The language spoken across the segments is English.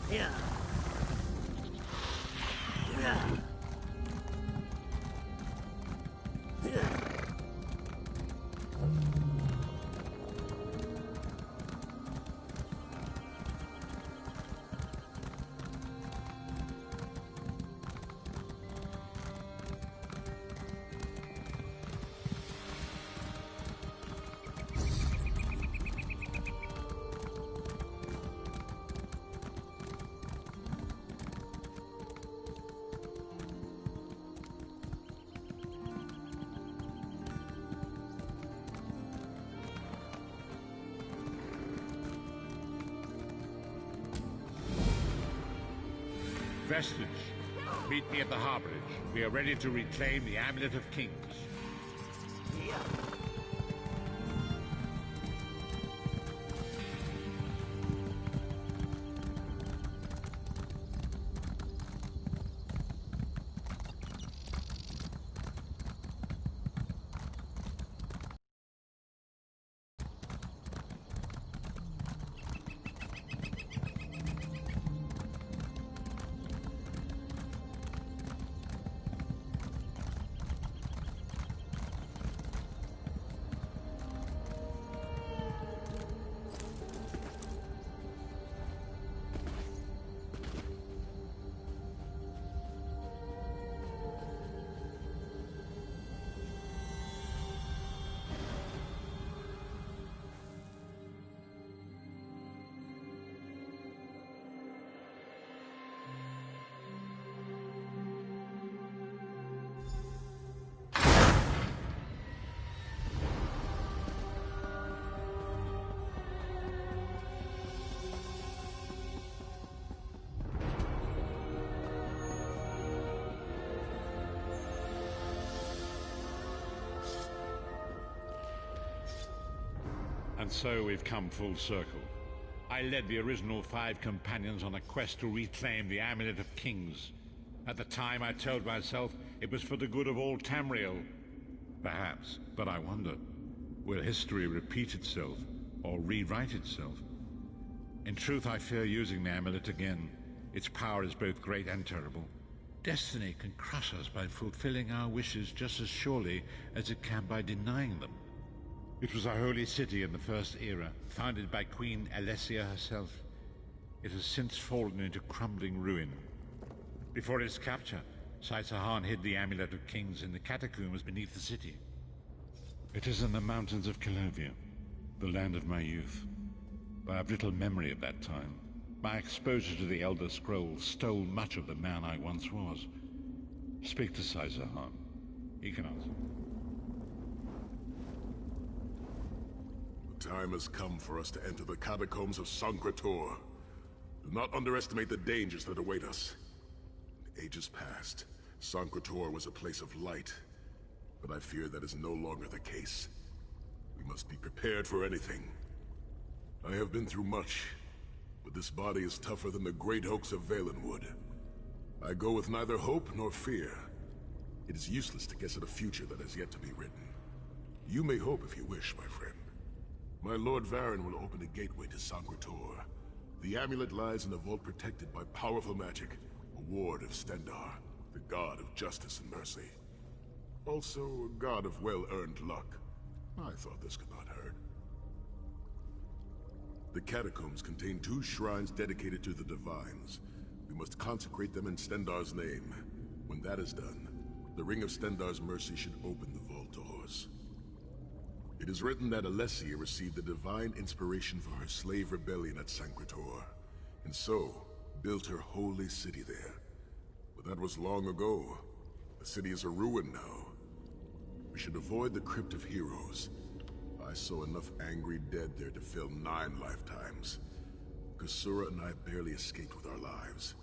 Yeah. Yeah. Vestige, meet me at the Harborage. We are ready to reclaim the Amulet of Kings. Yeah. And so we've come full circle. I led the original 5 companions on a quest to reclaim the Amulet of Kings. At the time, I told myself it was for the good of all Tamriel. Perhaps, but I wonder, will history repeat itself or rewrite itself? In truth, I fear using the amulet again. Its power is both great and terrible. Destiny can crush us by fulfilling our wishes just as surely as it can by denying them. It was a holy city in the First Era, founded by Queen Alessia herself. It has since fallen into crumbling ruin. Before its capture, Saitahan hid the Amulet of Kings in the catacombs beneath the city. It is in the mountains of Calovia, the land of my youth. I have little memory of that time. My exposure to the Elder Scrolls stole much of the man I once was. Speak to Saitahan. He can answer. The time has come for us to enter the catacombs of Sancretor. Do not underestimate the dangers that await us. In ages past, Sancretor was a place of light, but I fear that is no longer the case. We must be prepared for anything. I have been through much, but this body is tougher than the great oaks of Valenwood. I go with neither hope nor fear. It is useless to guess at a future that has yet to be written. You may hope if you wish, my friend. My Lord Varen will open a gateway to Sancretor. The amulet lies in a vault protected by powerful magic, a ward of Stendarr, the god of justice and mercy. Also, a god of well-earned luck. I thought this could not hurt. The catacombs contain 2 shrines dedicated to the Divines. We must consecrate them in Stendarr's name. When that is done, the Ring of Stendarr's mercy should open the vault doors. It is written that Alessia received the divine inspiration for her slave rebellion at Sancretor, and so built her holy city there. But that was long ago. The city is a ruin now. We should avoid the Crypt of Heroes. I saw enough angry dead there to fill 9 lifetimes. Kasura and I barely escaped with our lives.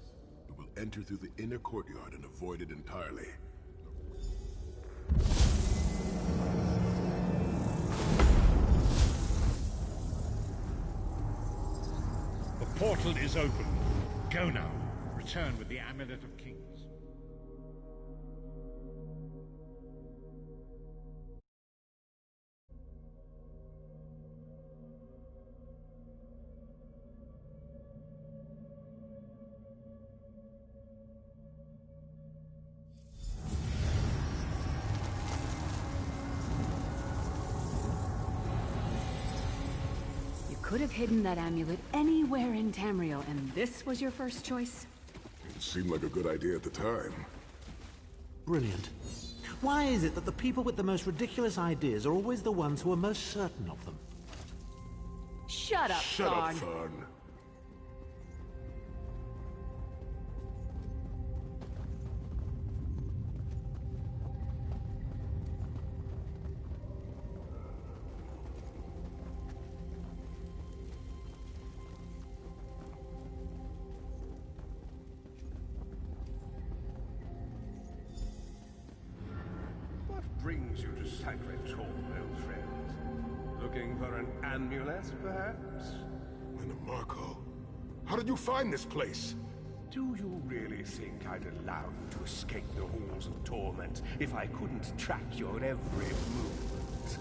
We will enter through the inner courtyard and avoid it entirely. The portal is open. Go now. Return with the Amulet of Kings. could have hidden that amulet anywhere in Tamriel, and this was your first choice? It seemed like a good idea at the time. Brilliant. Why is it that the people with the most ridiculous ideas are always the ones who are most certain of them? Shut up, Shut up, Thorn. Thorn. What brings you to Sancretore, old friend? Looking for an amulet, perhaps? Menomarco, how did you find this place? Do you really think I'd allow you to escape the halls of torment if I couldn't track your every movement?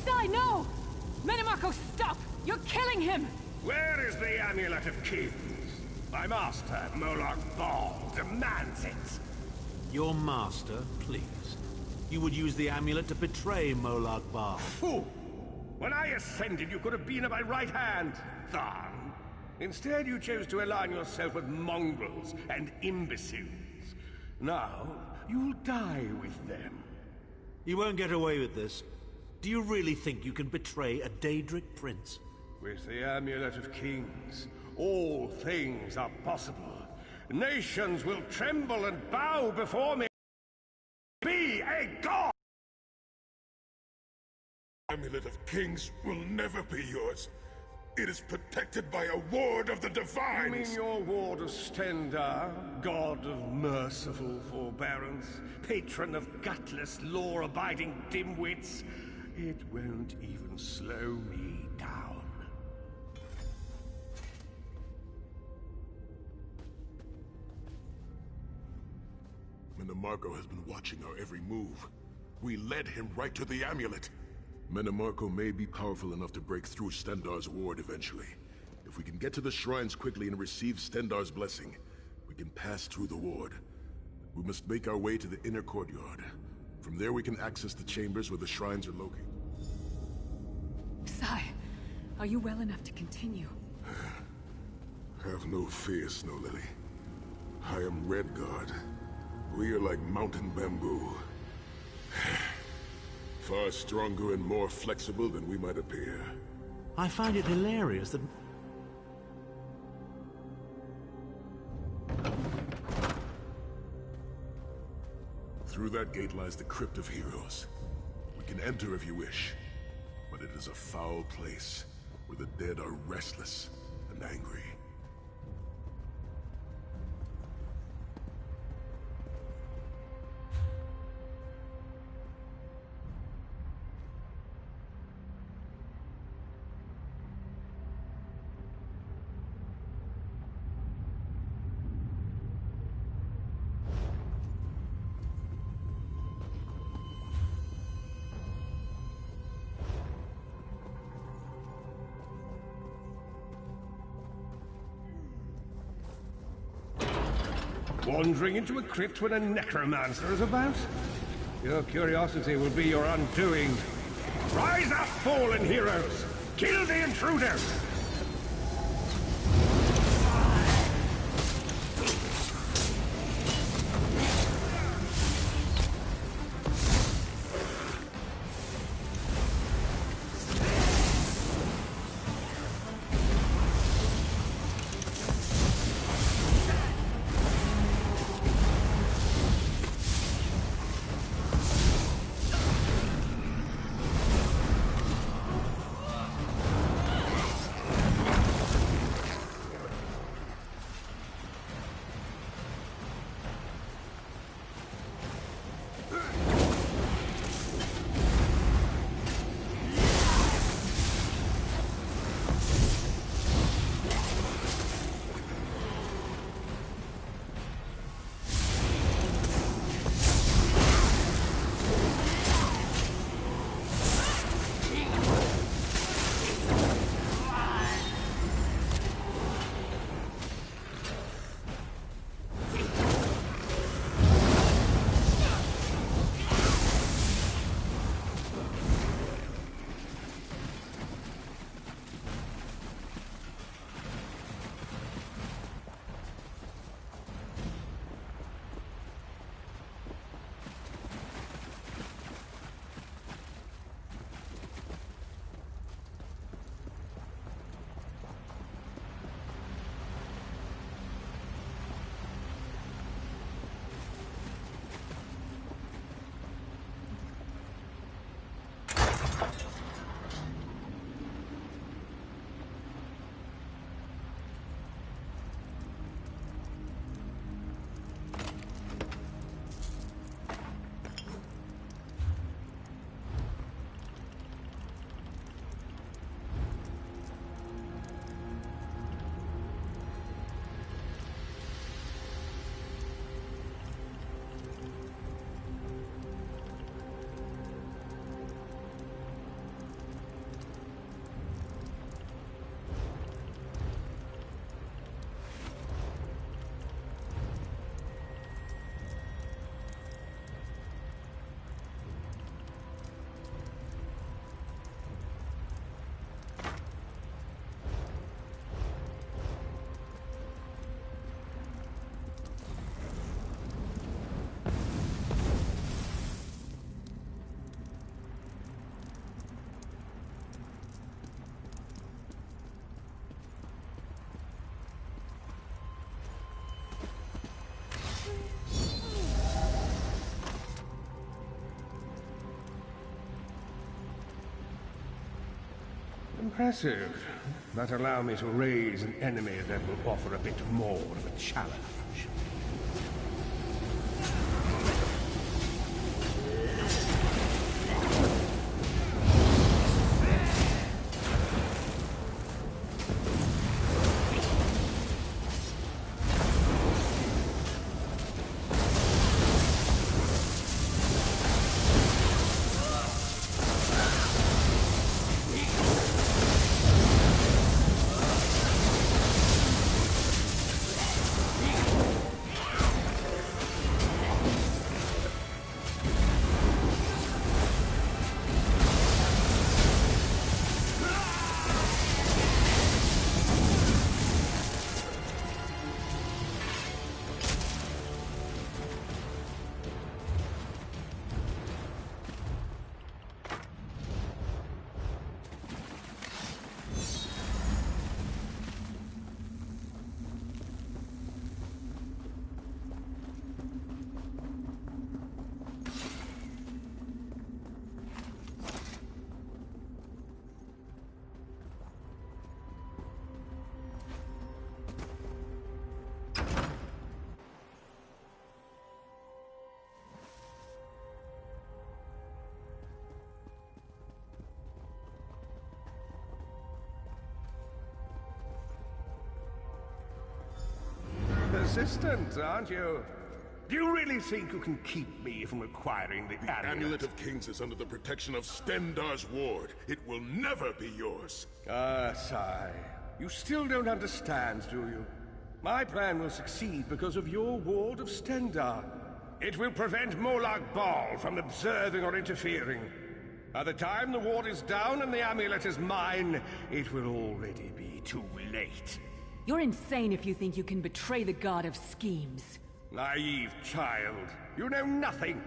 Sai, no! Menomarco, stop! You're killing him! Where is the Amulet of Kings? My master, Molag Bal, demands it! Your master, please. You would use the amulet to betray Molag Bal. Fool! When I ascended, you could have been at my right hand, Tharn. Instead, you chose to align yourself with mongrels and imbeciles. Now, you'll die with them. You won't get away with this. Do you really think you can betray a Daedric prince? With the Amulet of Kings, all things are possible. Nations will tremble and bow before me. Be a god! Amulet of Kings will never be yours. It is protected by a ward of the Divines! You mean your ward of Stendarr, god of merciful forbearance, patron of gutless, law-abiding dimwits? It won't even slow me down. Menomarco has been watching our every move. We led him right to the amulet. Menomarco may be powerful enough to break through Stendarr's ward eventually. If we can get to the shrines quickly and receive Stendarr's blessing, we can pass through the ward. We must make our way to the inner courtyard. From there we can access the chambers where the shrines are located. Sai, are you well enough to continue? Have no fear, Snow Lily. I am Redguard. We are like mountain bamboo. Far stronger and more flexible than we might appear. I find it hilarious that... Through that gate lies the Crypt of Heroes. We can enter if you wish, but it is a foul place where the dead are restless and angry. Wandering into a crypt when a necromancer is about? Your curiosity will be your undoing. Rise up, fallen heroes! Kill the intruders! Impressive. But allow me to raise an enemy that will offer a bit more of a challenge. Persistent, aren't you? Do you really think you can keep me from acquiring the amulet? Amulet of Kings is under the protection of Stendarr's ward. It will never be yours. Ah, Sai. You still don't understand, do you? My plan will succeed because of your ward of Stendarr. It will prevent Molag Bal from observing or interfering. By the time the ward is down and the amulet is mine, it will already be too late. You're insane if you think you can betray the god of schemes. Naive child. You know nothing.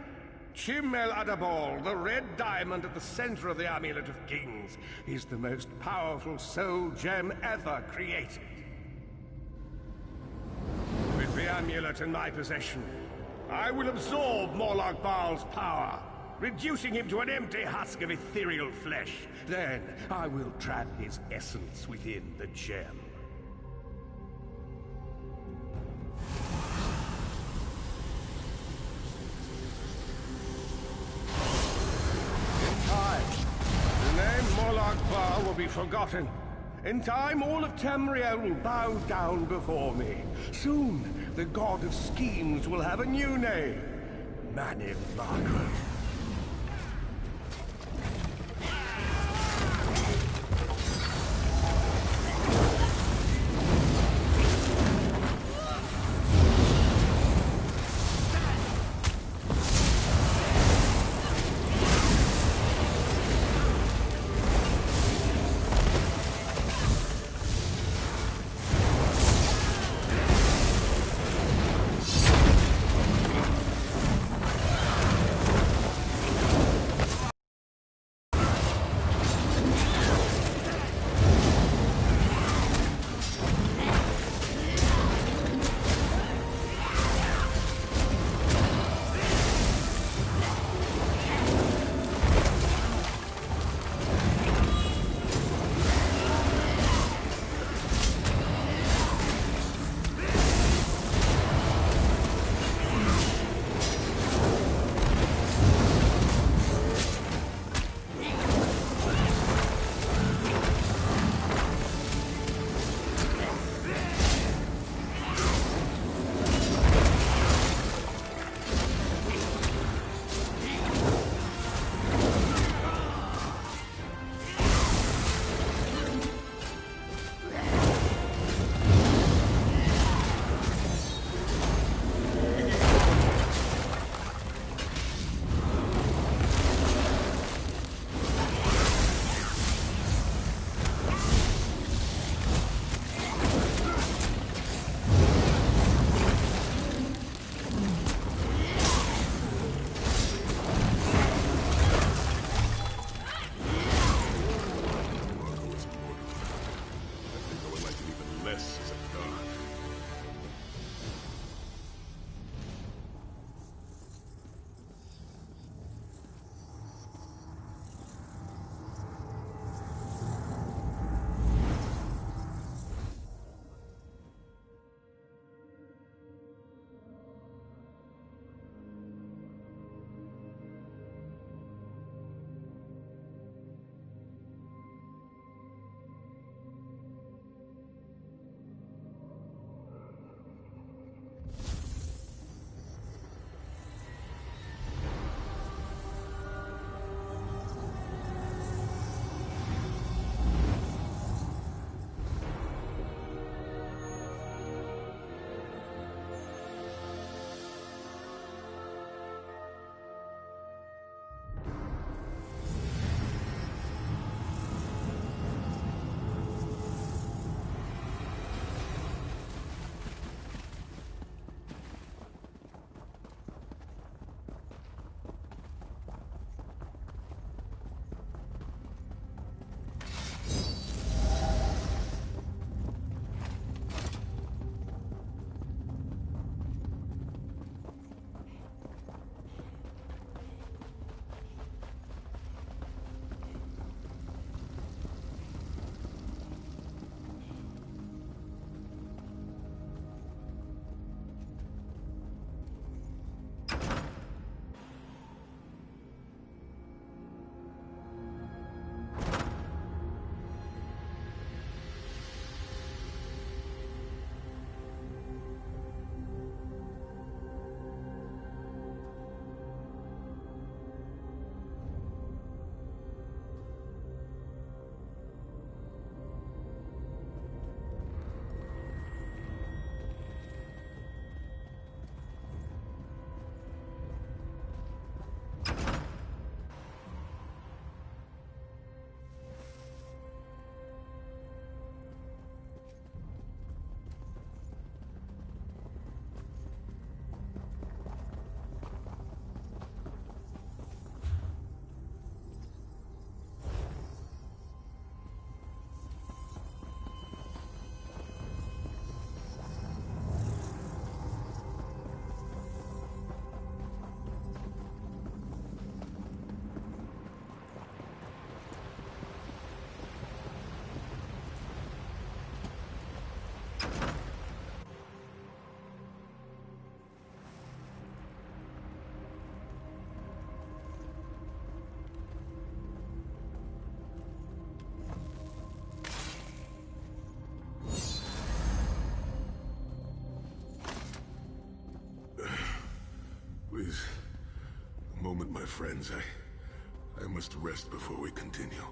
Chim El Adabal, the red diamond at the center of the Amulet of Kings, is the most powerful soul gem ever created. With the amulet in my possession, I will absorb Molag Bal's power, reducing him to an empty husk of ethereal flesh. Then I will trap his essence within the gem. Molag Bal will be forgotten. In time, all of Tamriel will bow down before me. Soon, the god of schemes will have a new name. Manimako. moment, my friends. I must rest before we continue.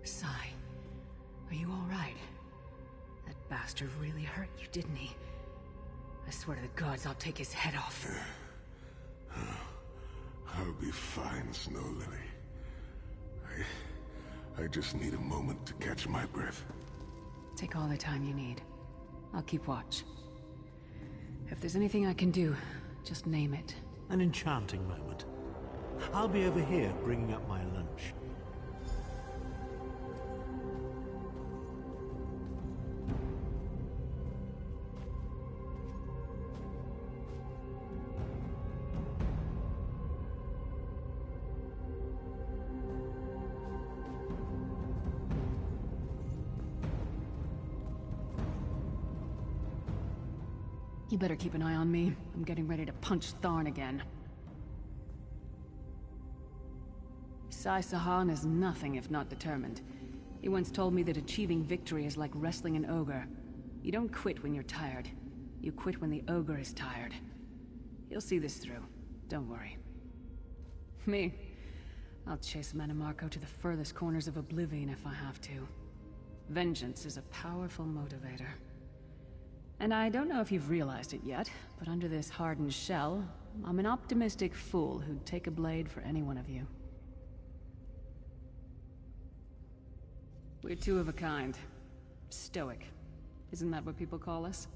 Sai, are you all right? That bastard really hurt you, didn't he? I swear to the gods, I'll take his head off. I'll be fine, Snow Lily. I just need a moment to catch my breath. Take all the time you need. I'll keep watch. If there's anything I can do, just name it. An enchanting moment. I'll be over here bringing up my lunch. You better keep an eye on me. I'm getting ready to punch Tharn again. Sai Sahan is nothing if not determined. He once told me that achieving victory is like wrestling an ogre. You don't quit when you're tired. You quit when the ogre is tired. He'll see this through. Don't worry. Me? I'll chase Mannimarco to the furthest corners of Oblivion if I have to. Vengeance is a powerful motivator. And I don't know if you've realized it yet, but under this hardened shell, I'm an optimistic fool who'd take a blade for any one of you. We're two of a kind. Stoic. Isn't that what people call us?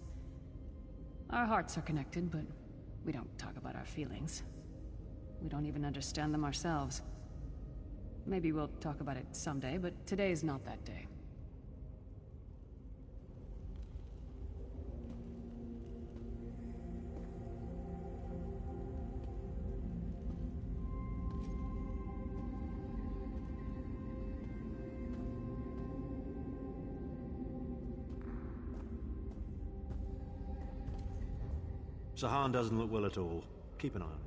Our hearts are connected, but we don't talk about our feelings. We don't even understand them ourselves. Maybe we'll talk about it someday, but today's not that day. Sahan doesn't look well at all. Keep an eye on him.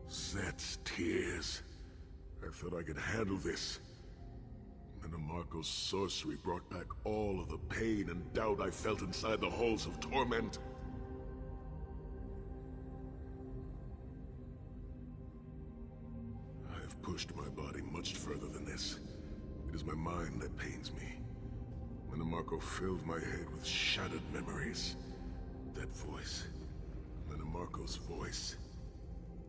Set's tears. I thought I could handle this. Mannimarco's sorcery brought back all of the pain and doubt I felt inside the halls of torment. I've pushed my body much further than this. It is my mind that pains me. Mannimarco filled my head with shattered memories. That voice, Mannimarco's voice,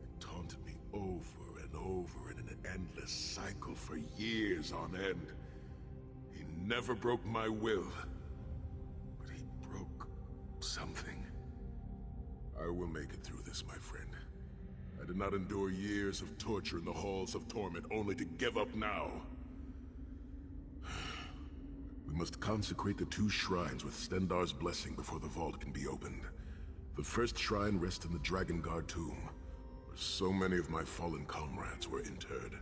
it taunted me over and over in an endless cycle for years on end. He never broke my will, but he broke something. I will make it through this, my friend. I did not endure years of torture in the halls of torment only to give up now. We must consecrate the 2 shrines with Stendarr's blessing before the vault can be opened. The first shrine rests in the Dragon Guard tomb, where so many of my fallen comrades were interred.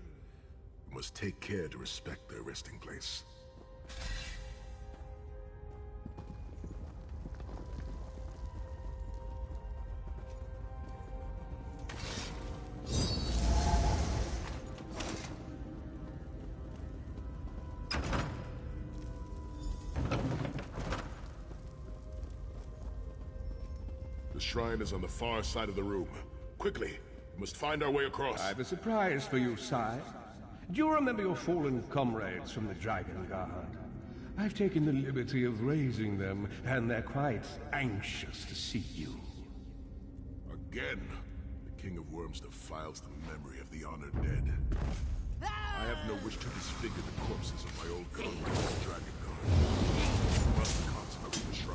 We must take care to respect their resting place. The shrine is on the far side of the room. Quickly, we must find our way across. I have a surprise for you, Sai. Do you remember your fallen comrades from the Dragon Guard? I've taken the liberty of raising them, and they're quite anxious to see you. Again, the King of Worms defiles the memory of the honored dead. I have no wish to disfigure the corpses of my old comrades in the Dragon Guard. We must consecrate the shrine.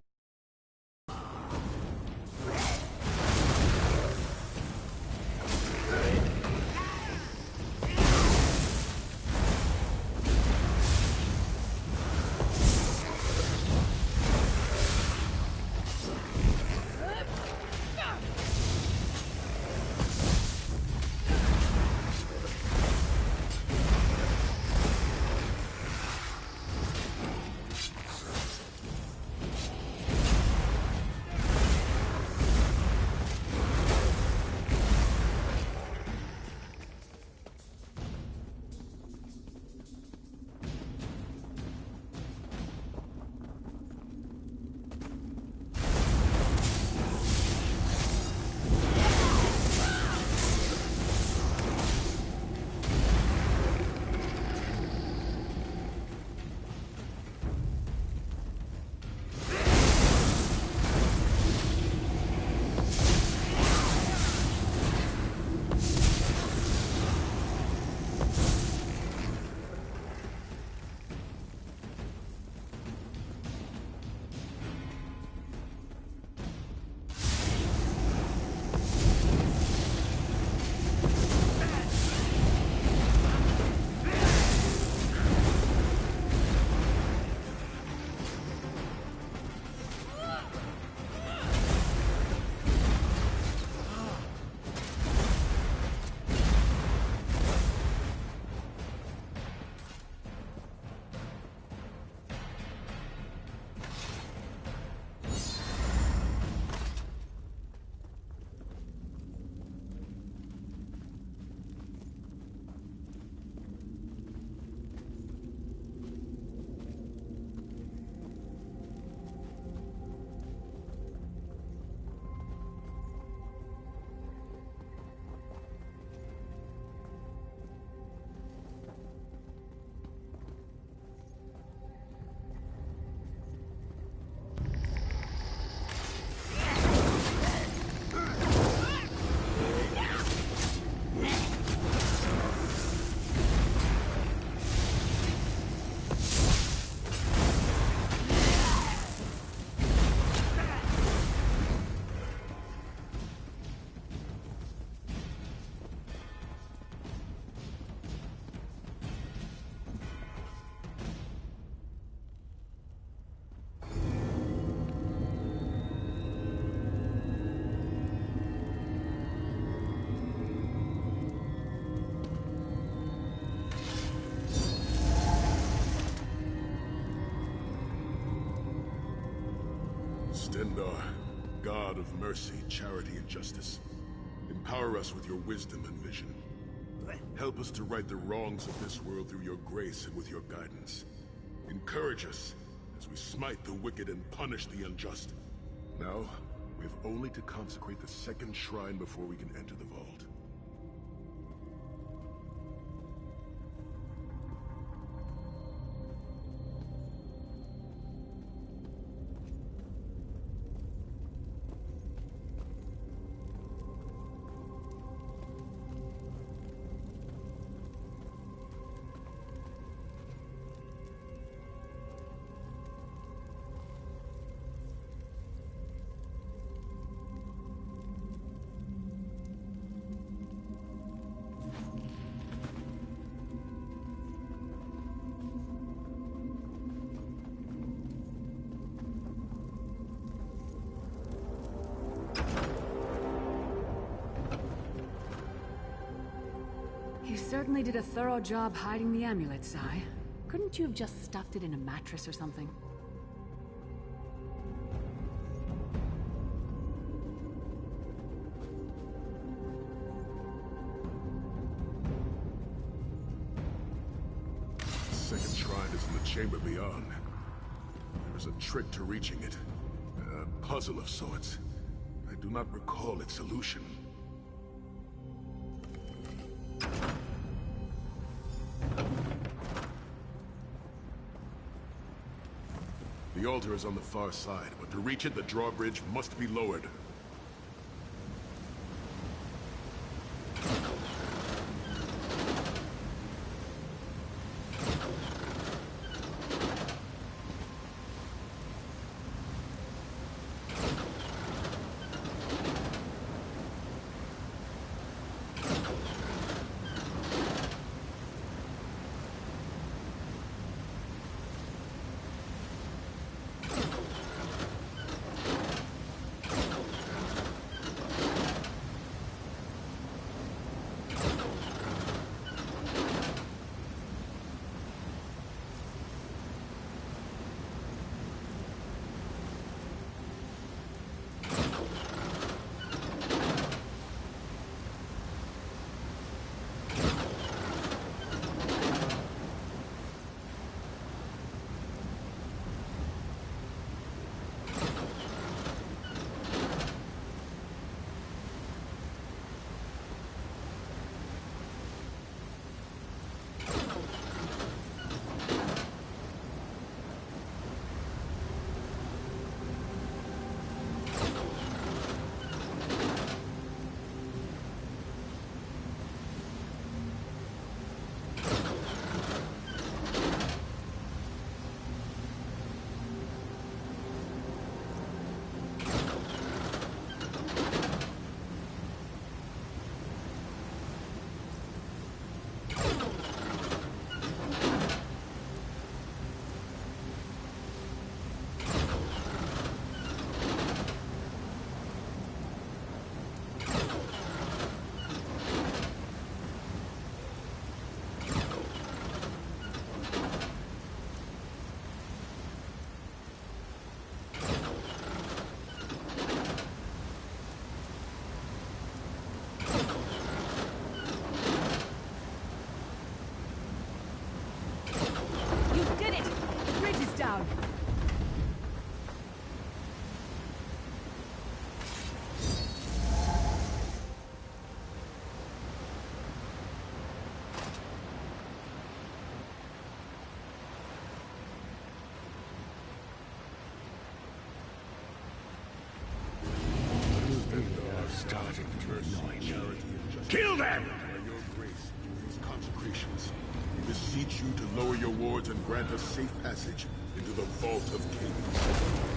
Stendarr, God of mercy, charity, and justice. Empower us with your wisdom and vision. Help us to right the wrongs of this world through your grace and with your guidance. Encourage us as we smite the wicked and punish the unjust. Now, we have only to consecrate the second shrine before we can enter the vault. You certainly did a thorough job hiding the amulet, Sai. Couldn't you have just stuffed it in a mattress or something? The second shrine is in the chamber beyond. There is a trick to reaching it. A puzzle of sorts. I do not recall its solution. The altar is on the far side, but to reach it, the drawbridge must be lowered. Kill them! By your grace, these consecrations, we beseech you to lower your wards and grant us safe passage into the Vault of Kings.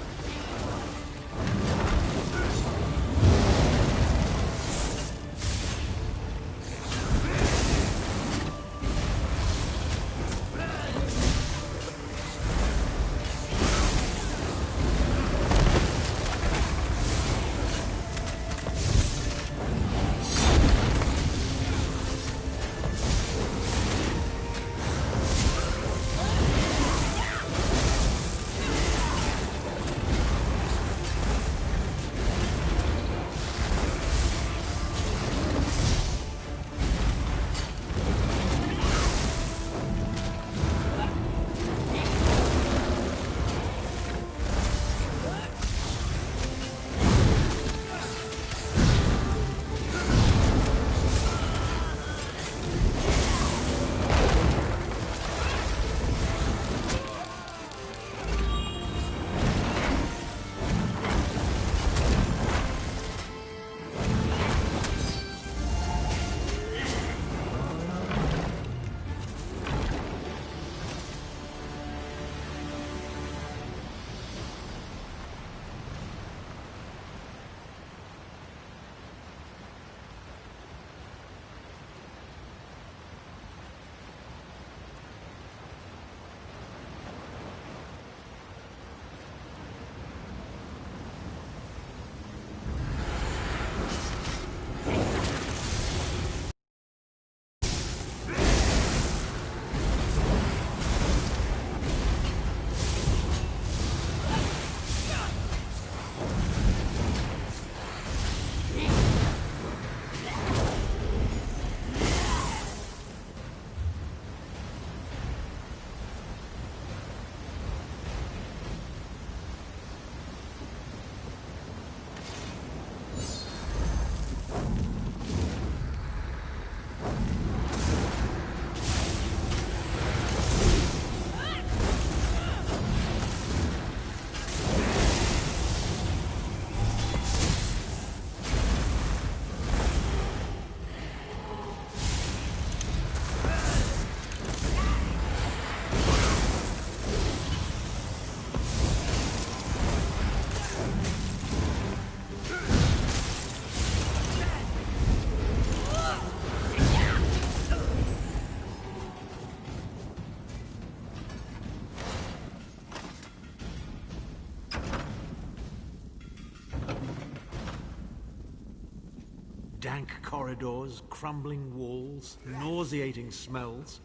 Dank corridors, crumbling walls, nauseating smells.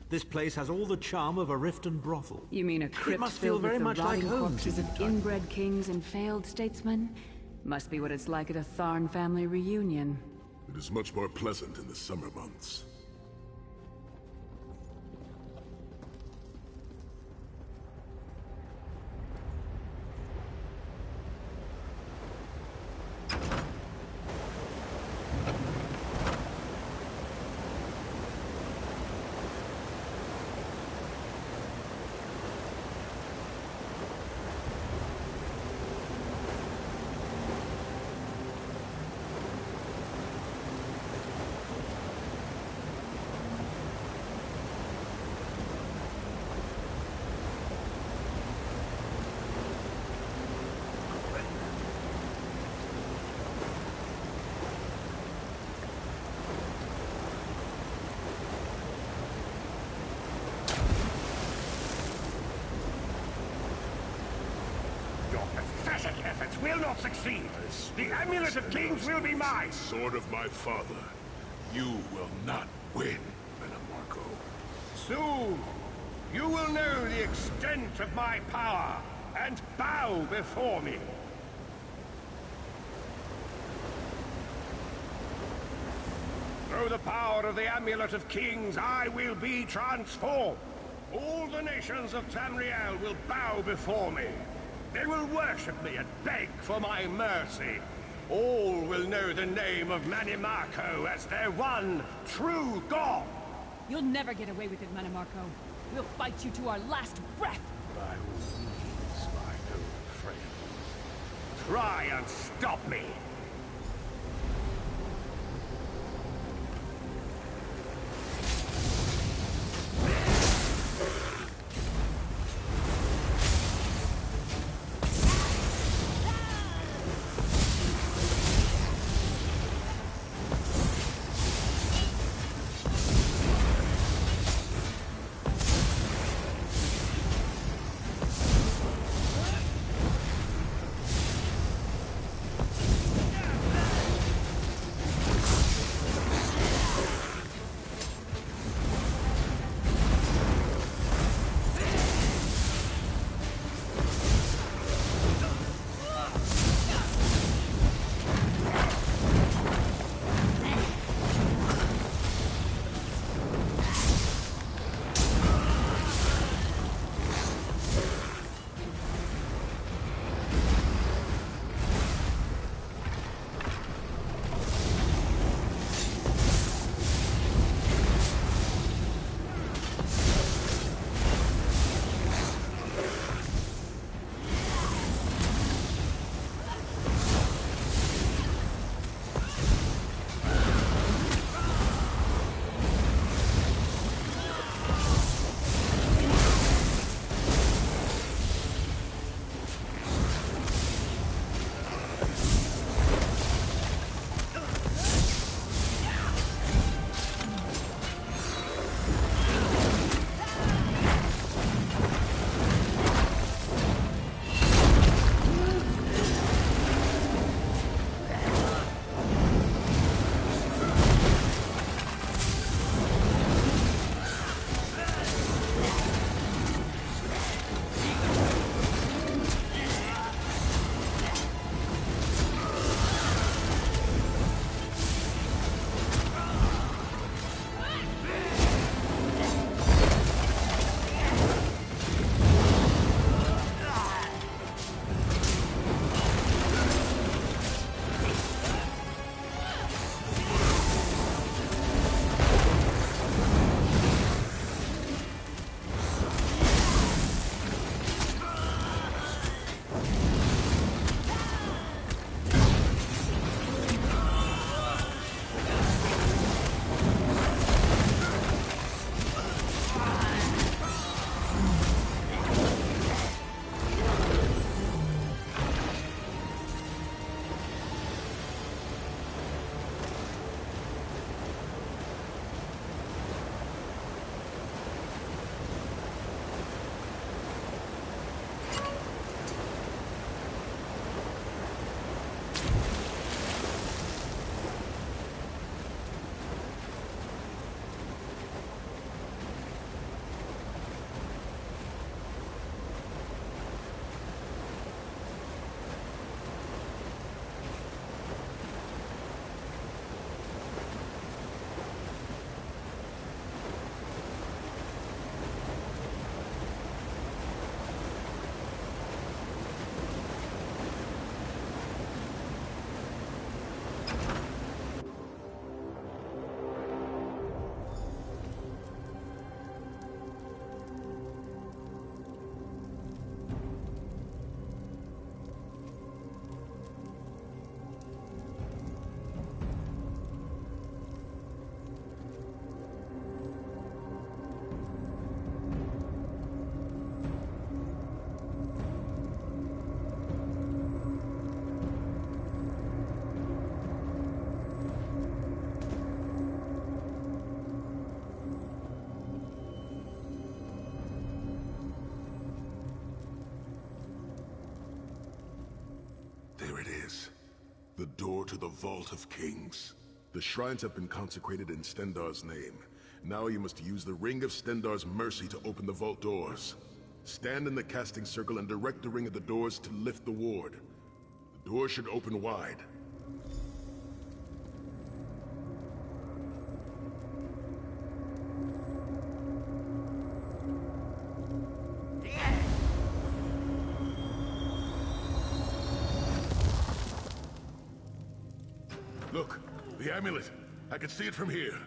This place has all the charm of a Riften brothel. You mean a crypt must feel filled very with the much like rotting home corpses to of you, Tyler. inbred kings and failed statesmen? Must be what it's like at a Tharn family reunion. It is much more pleasant in the summer months. Your pathetic efforts will not succeed. The Amulet of Kings will be mine. Sword of my father. You will not win, Menamarco. Soon, you will know the extent of my power and bow before me. Through the power of the Amulet of Kings, I will be transformed. All the nations of Tamriel will bow before me. They will worship me and beg for my mercy. All will know the name of Manimarco as their one true god. You'll never get away with it, Manimarco. We'll fight you to our last breath. By all means, my old friends. Try and stop me. The door to the Vault of Kings. The shrines have been consecrated in Stendarr's name. Now you must use the Ring of Stendarr's mercy to open the vault doors. Stand in the casting circle and direct the ring of the doors to lift the ward. The door should open wide. Look, the amulet. I can see it from here.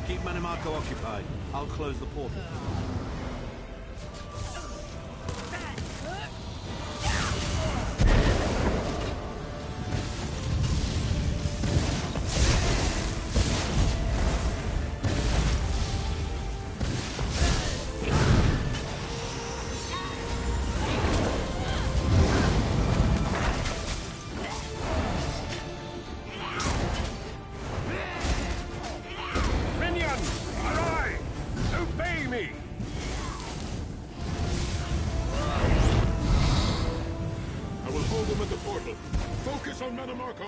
Keep Manimarco occupied. I'll close the portal. At the portal. Focus on Manimarco.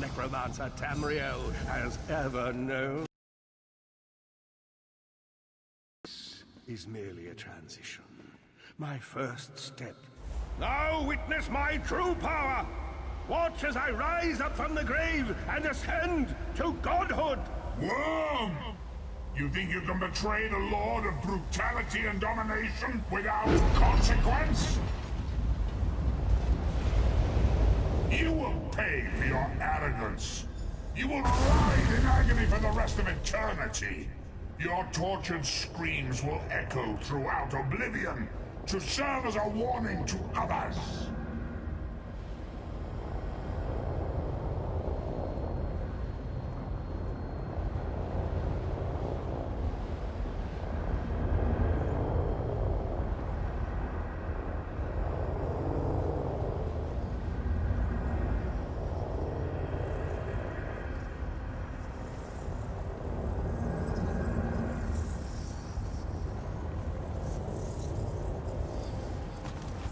Necromancer Tamriel has ever known. This is merely a transition. My first step. Now witness my true power! Watch as I rise up from the grave and ascend to godhood! Worm! You think you can betray the Lord of Brutality and Domination without consequence? You will pay for your arrogance. You will writhe in agony for the rest of eternity. Your tortured screams will echo throughout oblivion to serve as a warning to others.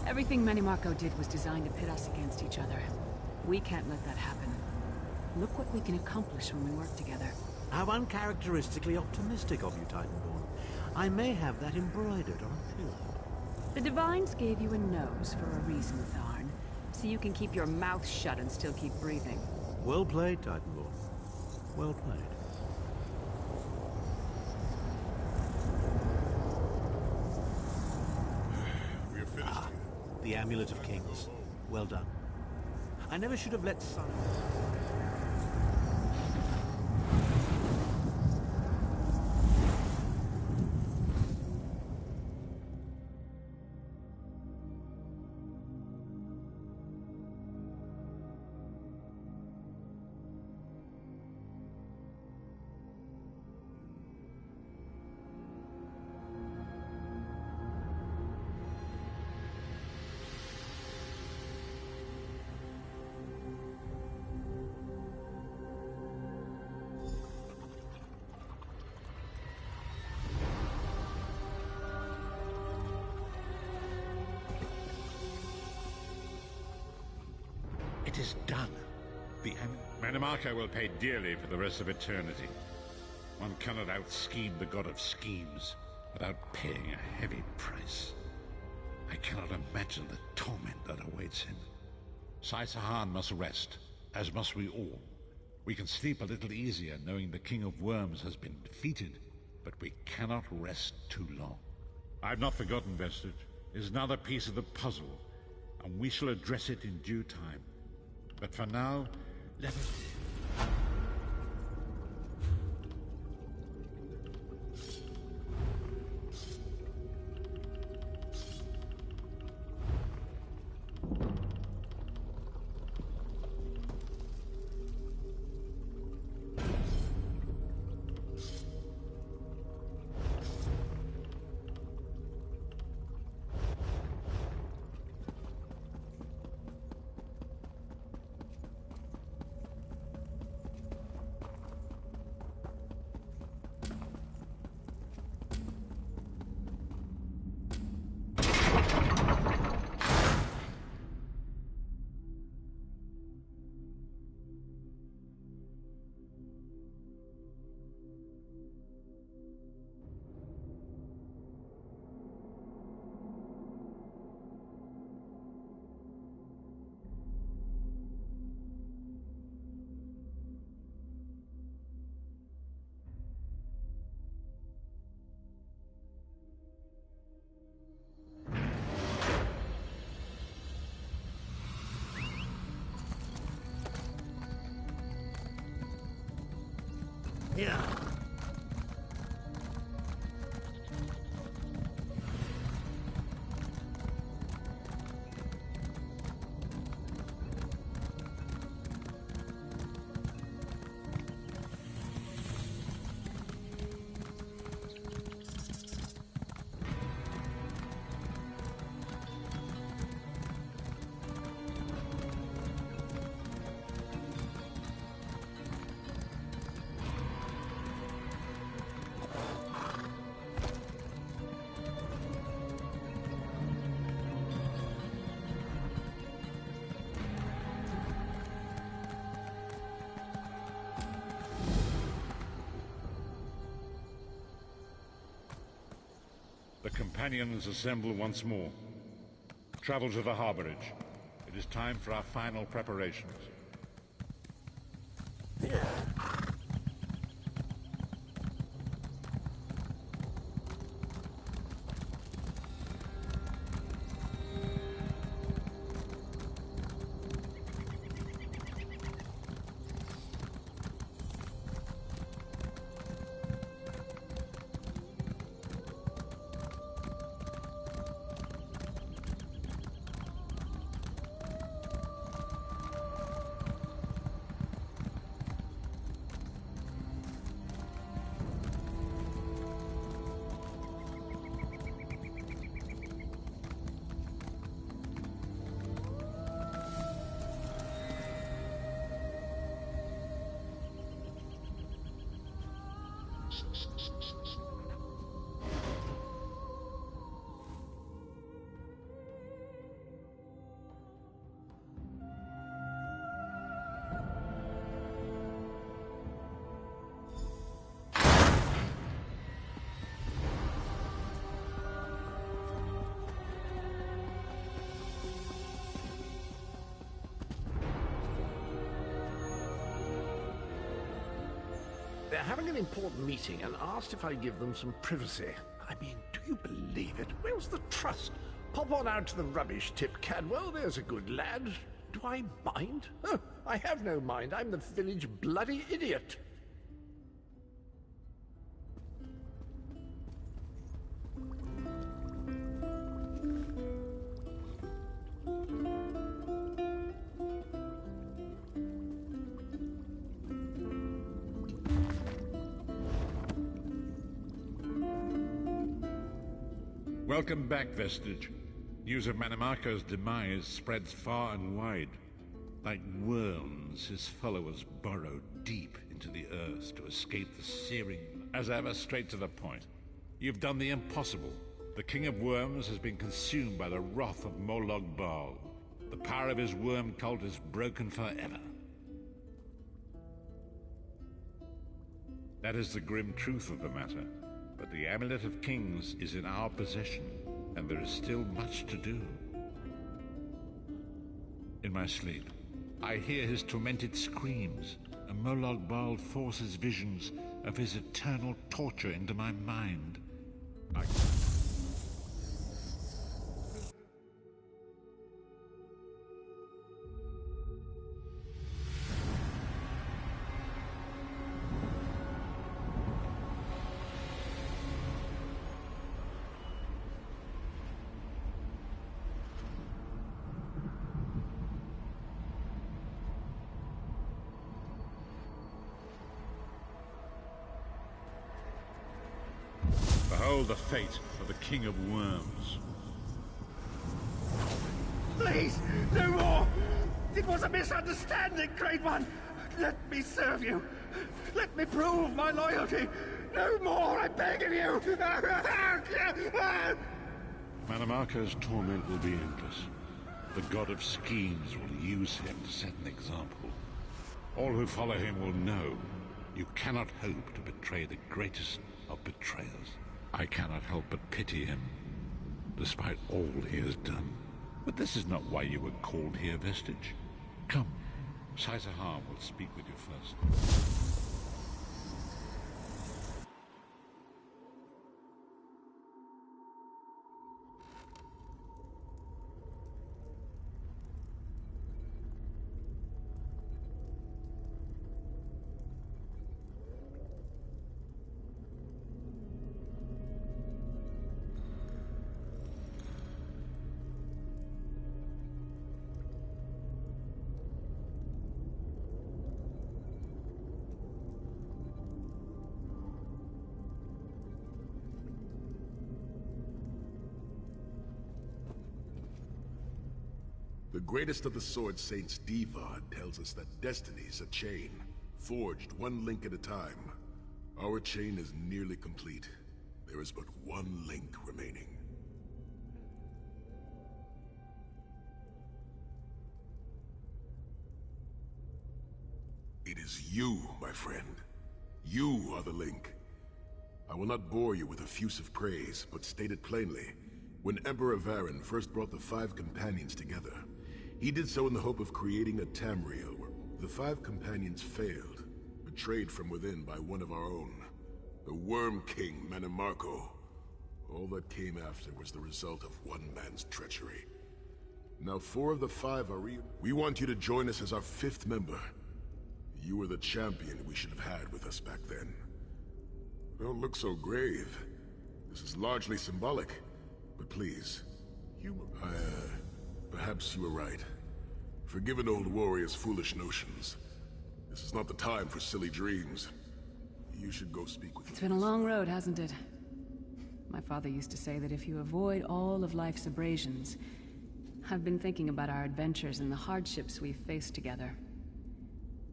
Everything Manimarco did was designed to pit us against each other. We can't let that happen. Look what we can accomplish when we work together. How uncharacteristically optimistic of you, Titanborn. I may have that embroidered on a pillow. The Divines gave you a nose for a reason, Tharn. So you can keep your mouth shut and still keep breathing. Well played, Titanborn. Well played. We are finished here. The Amulet of Kings. Well done. I never should have let Sun... It is done. The Mannimarco will pay dearly for the rest of eternity. One cannot out-scheme the god of schemes without paying a heavy price. I cannot imagine the torment that awaits him. Sai-Sahan must rest, as must we all. We can sleep a little easier knowing the King of Worms has been defeated, but we cannot rest too long. I've not forgotten Vestige. It is another piece of the puzzle, and we shall address it in due time. But for now, let us... Yeah. The companions assemble once more. Travel to the harborage. It is time for our final preparations. having an important meeting and asked if I'd give them some privacy. I mean, do you believe it? Where's the trust? Pop on out to the rubbish tip, Cadwell. There's a good lad. Do I mind? Oh, I have no mind. I'm the village bloody idiot. Welcome back, Vestige. News of Mannimarco's demise spreads far and wide. Like worms, his followers burrow deep into the earth to escape the searing... As ever, straight to the point. You've done the impossible. The King of Worms has been consumed by the wrath of Molag Bal. The power of his worm cult is broken forever. That is the grim truth of the matter. But the Amulet of Kings is in our possession, and there is still much to do. In my sleep, I hear his tormented screams, and Molag Bal forces visions of his eternal torture into my mind. Behold the fate of the King of Worms. Please, no more! It was a misunderstanding, Great One! Let me serve you! Let me prove my loyalty! No more, I beg of you! Mannimarco's torment will be endless. The god of schemes will use him to set an example. All who follow him will know you cannot hope to betray the greatest of betrayers. I cannot help but pity him, despite all he has done. But this is not why you were called here, Vestige. Come, Sai-Sahar will speak with you first. The greatest of the Sword Saints, Divad, tells us that destiny is a chain, forged one link at a time. Our chain is nearly complete. There is but one link remaining. It is you, my friend. You are the link. I will not bore you with effusive praise, but state it plainly. When Emperor Varen first brought the Five Companions together, he did so in the hope of creating a Tamriel. The Five Companions failed, betrayed from within by one of our own, the Worm King, Mannimarco. All that came after was the result of one man's treachery. Now 4 of the 5 are We want you to join us as our 5th member. You were the champion we should have had with us back then. Don't look so grave. This is largely symbolic, but please, perhaps you were right. Forgive an old warrior's foolish notions. This is not the time for silly dreams. You should go speak with It's been a long road, hasn't it? My father used to say that if you avoid all of life's abrasions... I've been thinking about our adventures and the hardships we've faced together.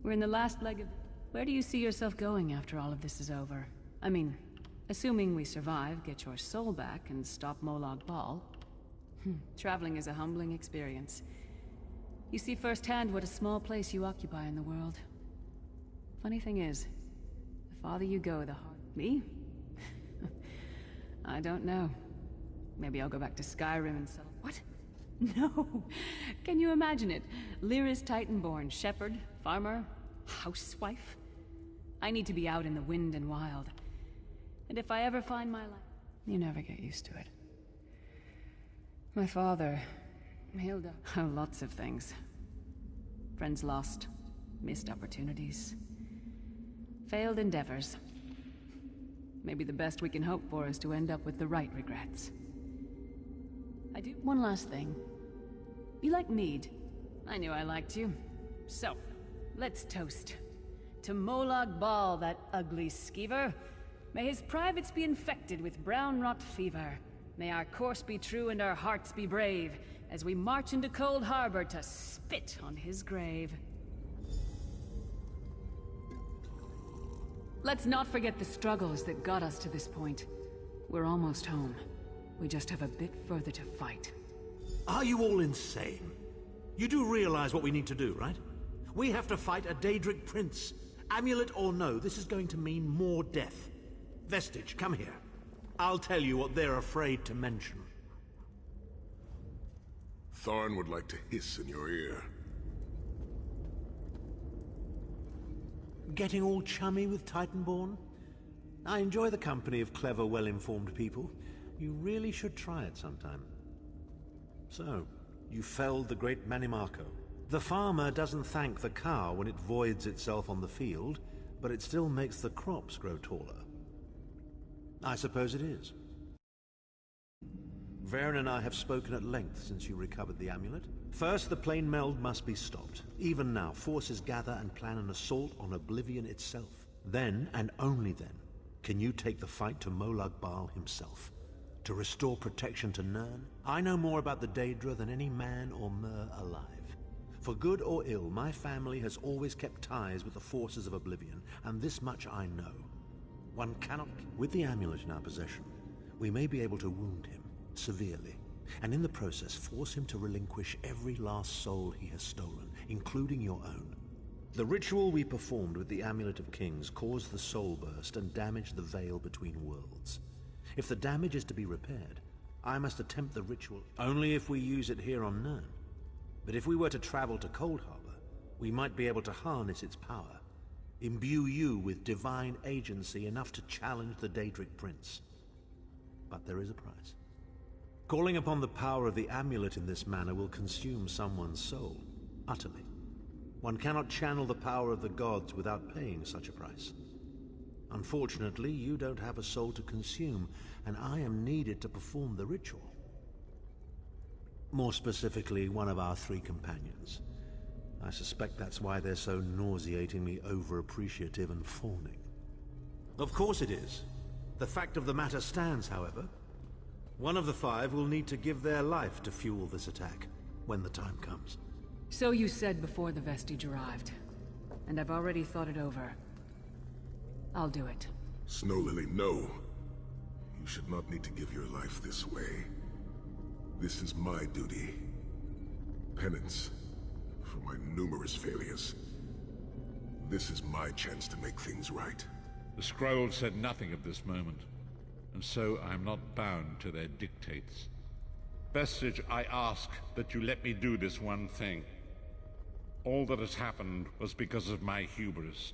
We're in the last leg of... Where do you see yourself going after all of this is over? I mean, assuming we survive, get your soul back, and stop Molag Bal. Traveling is a humbling experience. You see firsthand what a small place you occupy in the world. Funny thing is, the farther you go, the harder... Me? I don't know. Maybe I'll go back to Skyrim and settle... What? No! Can you imagine it? Lyris Titanborn, shepherd, farmer, housewife? I need to be out in the wind and wild. And if I ever find my life... You never get used to it. My father... Hilda... Oh, lots of things. Friends lost. Missed opportunities. Failed endeavors. Maybe the best we can hope for is to end up with the right regrets. I do... One last thing. You like mead? I knew I liked you. So, let's toast. To Molag Bal, that ugly skeever. May his privates be infected with brown rot fever. May our course be true and our hearts be brave, as we march into Cold Harbor to spit on his grave. Let's not forget the struggles that got us to this point. We're almost home. We just have a bit further to fight. Are you all insane? You do realize what we need to do, right? We have to fight a Daedric prince. Amulet or no, this is going to mean more death. Vestige, come here. I'll tell you what they're afraid to mention. Tharn would like to hiss in your ear. Getting all chummy with Titanborn? I enjoy the company of clever, well-informed people. You really should try it sometime. So, you felled the great Manimarco. The farmer doesn't thank the cow when it voids itself on the field, but it still makes the crops grow taller. I suppose it is. Varen and I have spoken at length since you recovered the amulet. First, the plane meld must be stopped. Even now, forces gather and plan an assault on Oblivion itself. Then, and only then, can you take the fight to Molag Bal himself. To restore protection to Nirn. I know more about the Daedra than any man or mer alive. For good or ill, my family has always kept ties with the forces of Oblivion, and this much I know. One cannot... With the amulet in our possession, we may be able to wound him, severely, and in the process force him to relinquish every last soul he has stolen, including your own. The ritual we performed with the Amulet of Kings caused the soul burst and damaged the veil between worlds. If the damage is to be repaired, I must attempt the ritual only if we use it here on Nirn. But if we were to travel to Cold Harbor, we might be able to harness its power, imbue you with divine agency enough to challenge the Daedric Prince. But there is a price. Calling upon the power of the amulet in this manner will consume someone's soul, utterly. One cannot channel the power of the gods without paying such a price. Unfortunately, you don't have a soul to consume, and I am needed to perform the ritual. More specifically, one of our 3 companions. I suspect that's why they're so nauseatingly over-appreciative and fawning. Of course it is. The fact of the matter stands, however. One of the 5 will need to give their life to fuel this attack, when the time comes. So you said before the Vestige arrived, and I've already thought it over. I'll do it. Snow Lily, no. You should not need to give your life this way. This is my duty. Penance for my numerous failures. This is my chance to make things right. The scroll said nothing of this moment, and so I am not bound to their dictates. Vestige, I ask that you let me do this one thing. All that has happened was because of my hubris.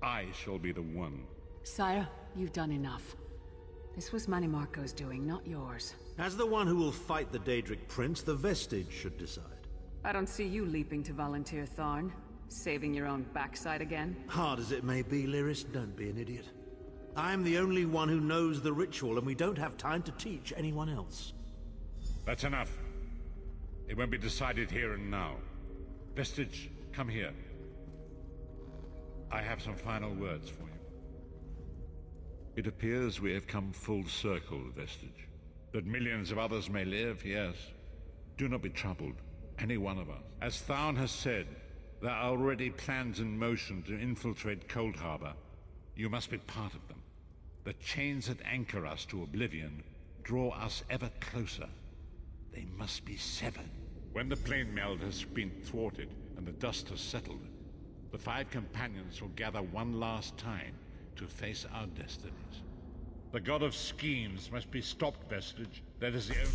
I shall be the one. Sire, you've done enough. This was Manimarco's doing, not yours. As the one who will fight the Daedric Prince, the Vestige should decide. I don't see you leaping to volunteer, Tharn. Saving your own backside again? Hard as it may be, Lyris, don't be an idiot. I'm the only one who knows the ritual, and we don't have time to teach anyone else. That's enough. It won't be decided here and now. Vestige, come here. I have some final words for you. It appears we have come full circle, Vestige. That millions of others may live, yes. Do not be troubled, any one of us. As Tharn has said, there are already plans in motion to infiltrate Cold Harbor. You must be part of them. The chains that anchor us to Oblivion draw us ever closer. They must be severed. When the plane meld has been thwarted and the dust has settled, the 5 companions will gather one last time to face our destinies. The god of schemes must be stopped, Vestige. That is the only...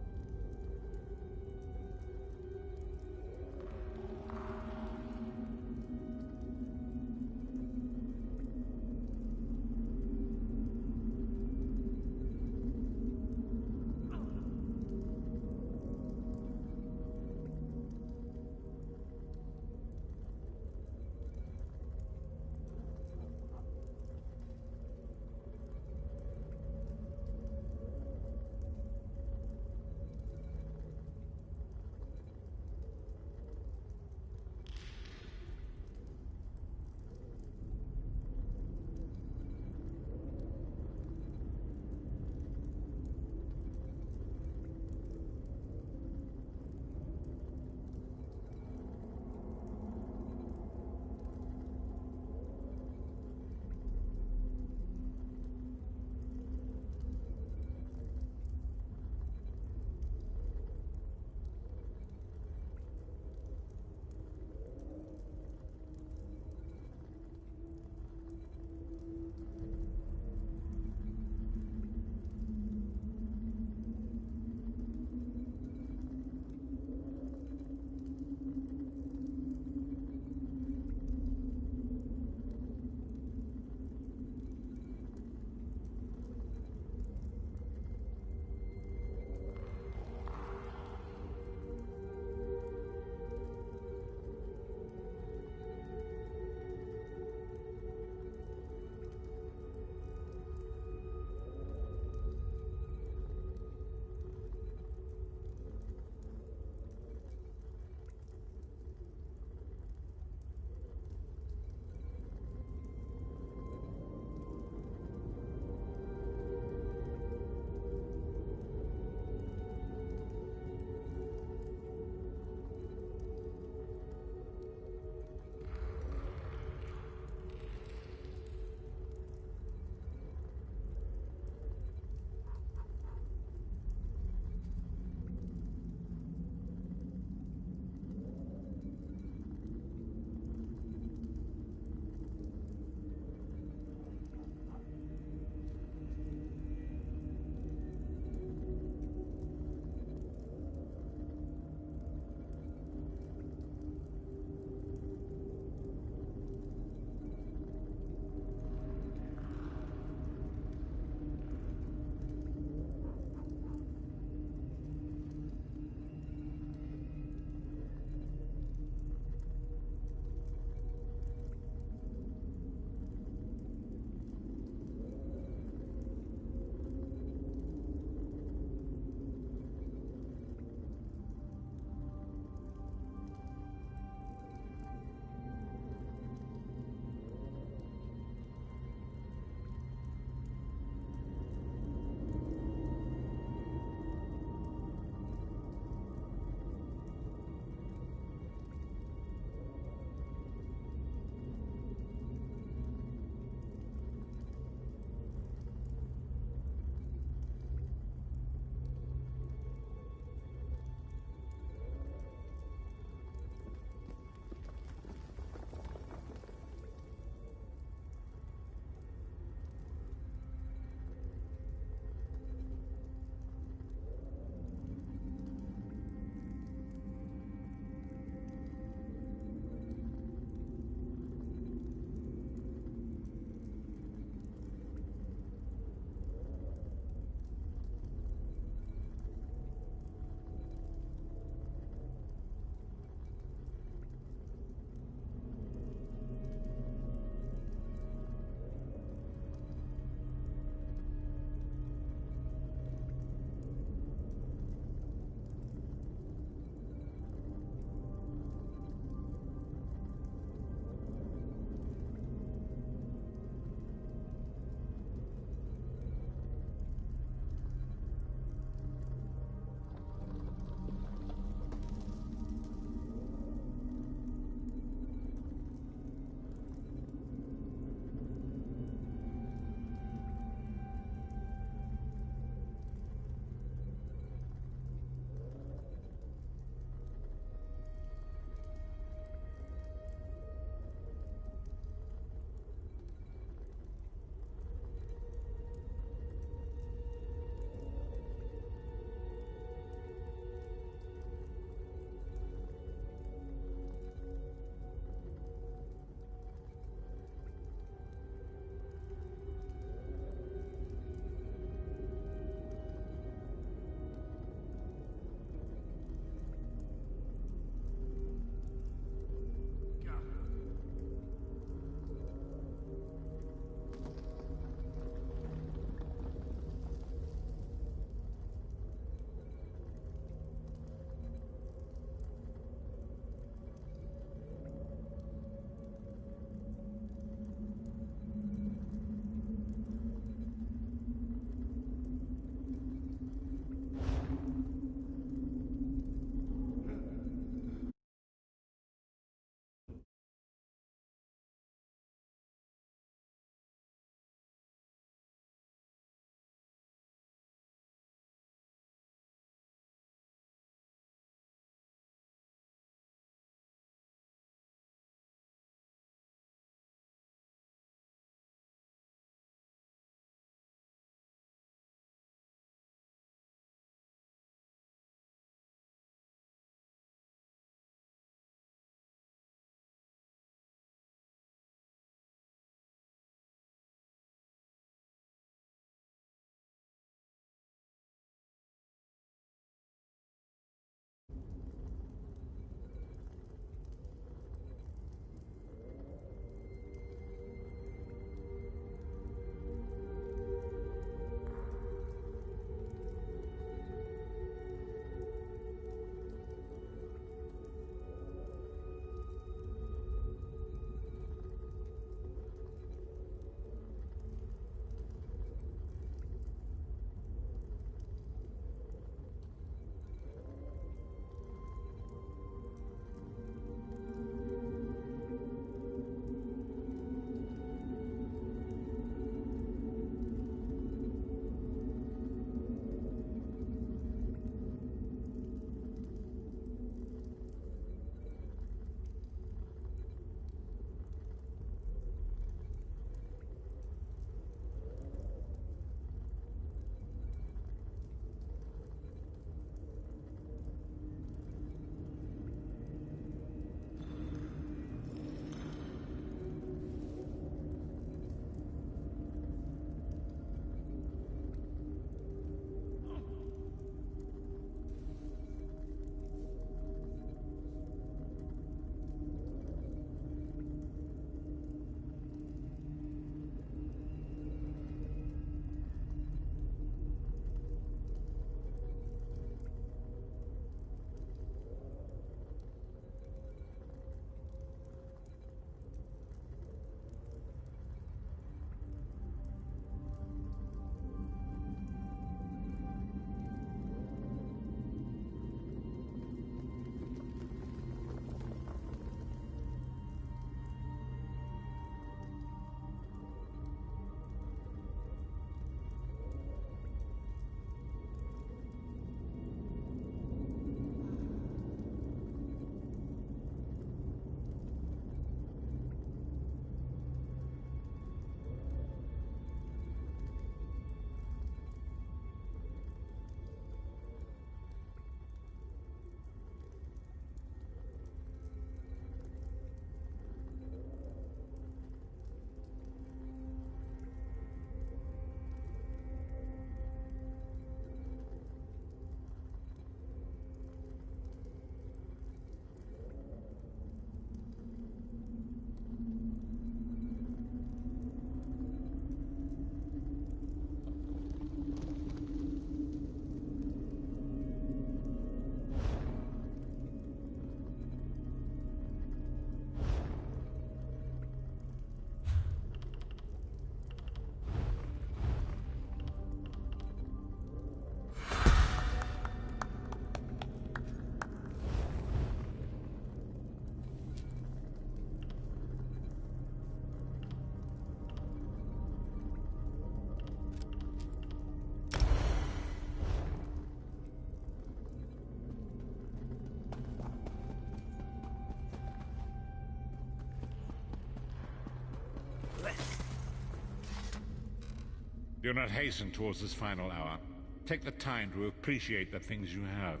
Do not hasten towards this final hour. Take the time to appreciate the things you have,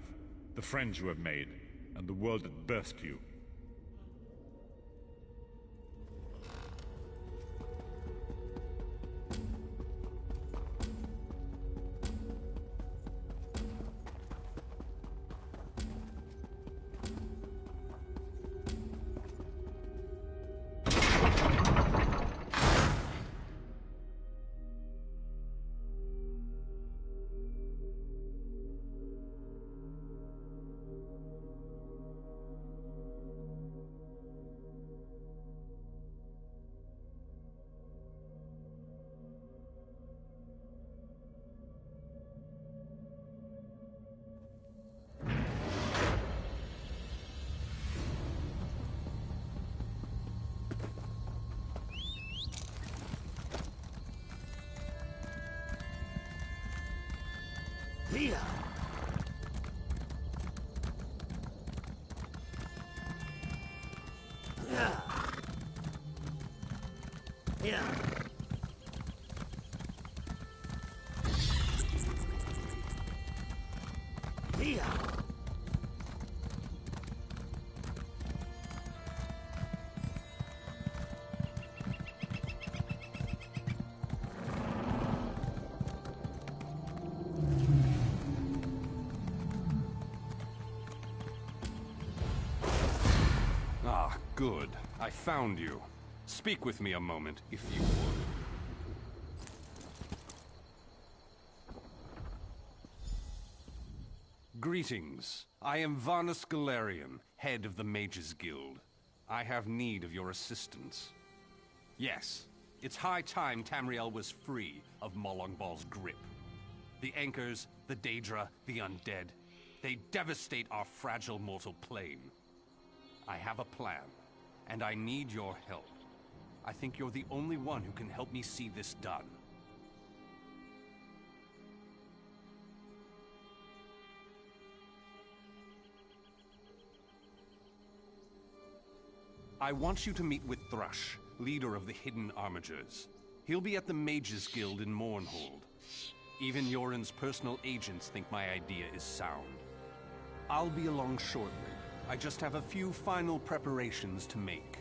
the friends you have made, and the world that birthed you. Here! Yeah. Here! Here! Ah, good. I found you. Speak with me a moment, if you would. Greetings. I am Varnus Galerion, head of the Mages Guild. I have need of your assistance. Yes, it's high time Tamriel was free of Molongbal's grip. The Anchors, the Daedra, the Undead, they devastate our fragile mortal plane. I have a plan, and I need your help. I think you're the only one who can help me see this done. I want you to meet with Thrush, leader of the Hidden Armigers. He'll be at the Mages Guild in Mournhold. Even Yoren's personal agents think my idea is sound. I'll be along shortly. I just have a few final preparations to make.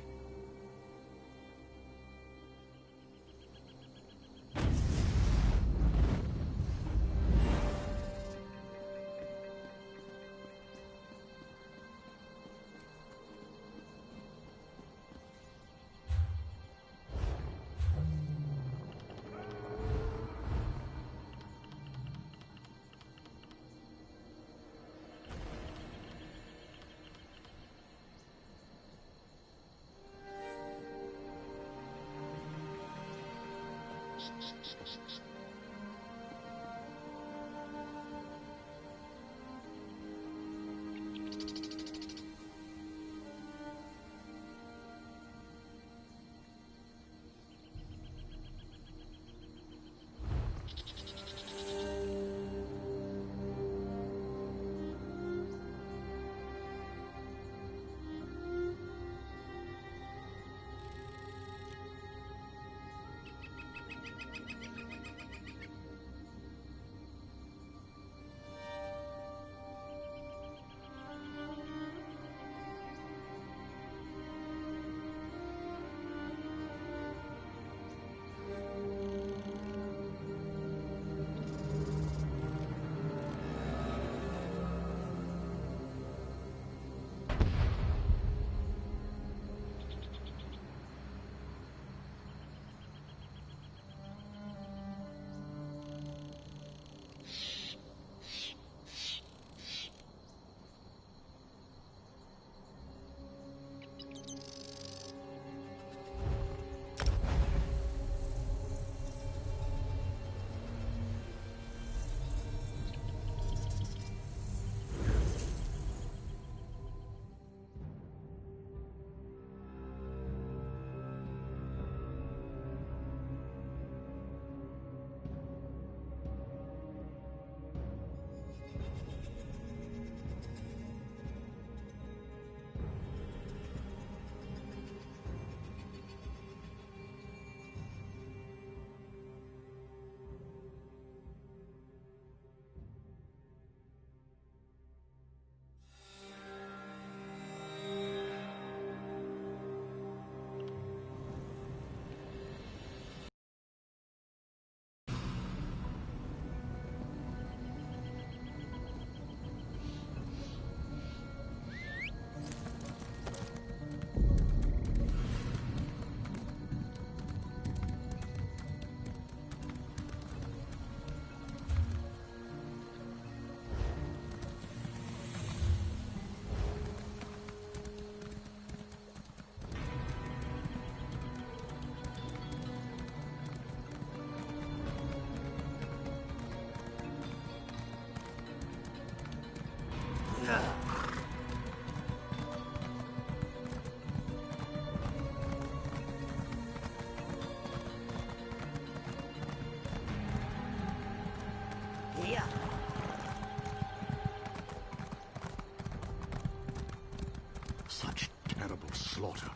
Such terrible slaughter.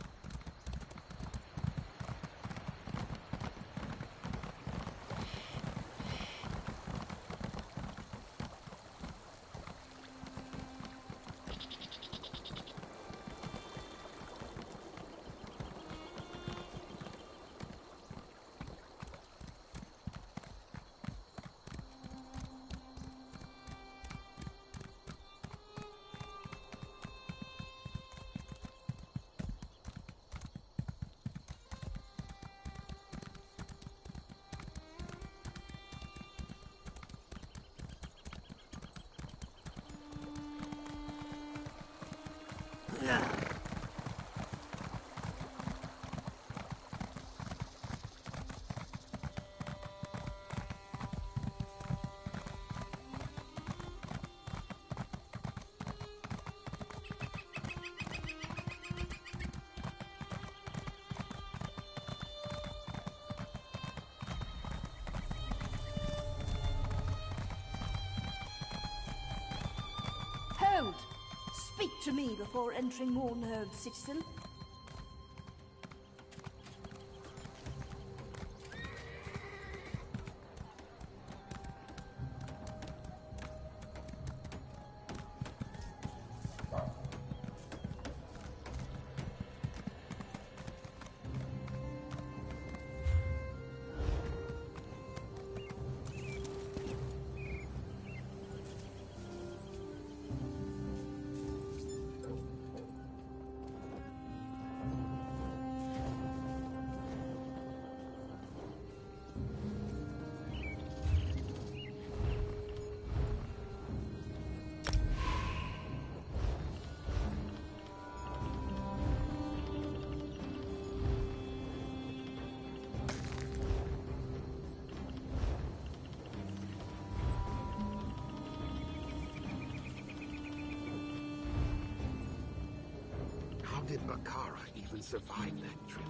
Hold! Speak to me before entering Mournhold, citizen. How did Bakara even survive that trip?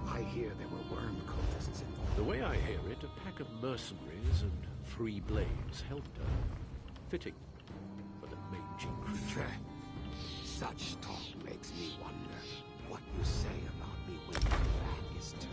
I hear there were worm cultists involved. The way I hear it, a pack of mercenaries and 3 blades helped her. Fitting for the mangy creature. Such talk makes me wonder what you say about me when your back is turned.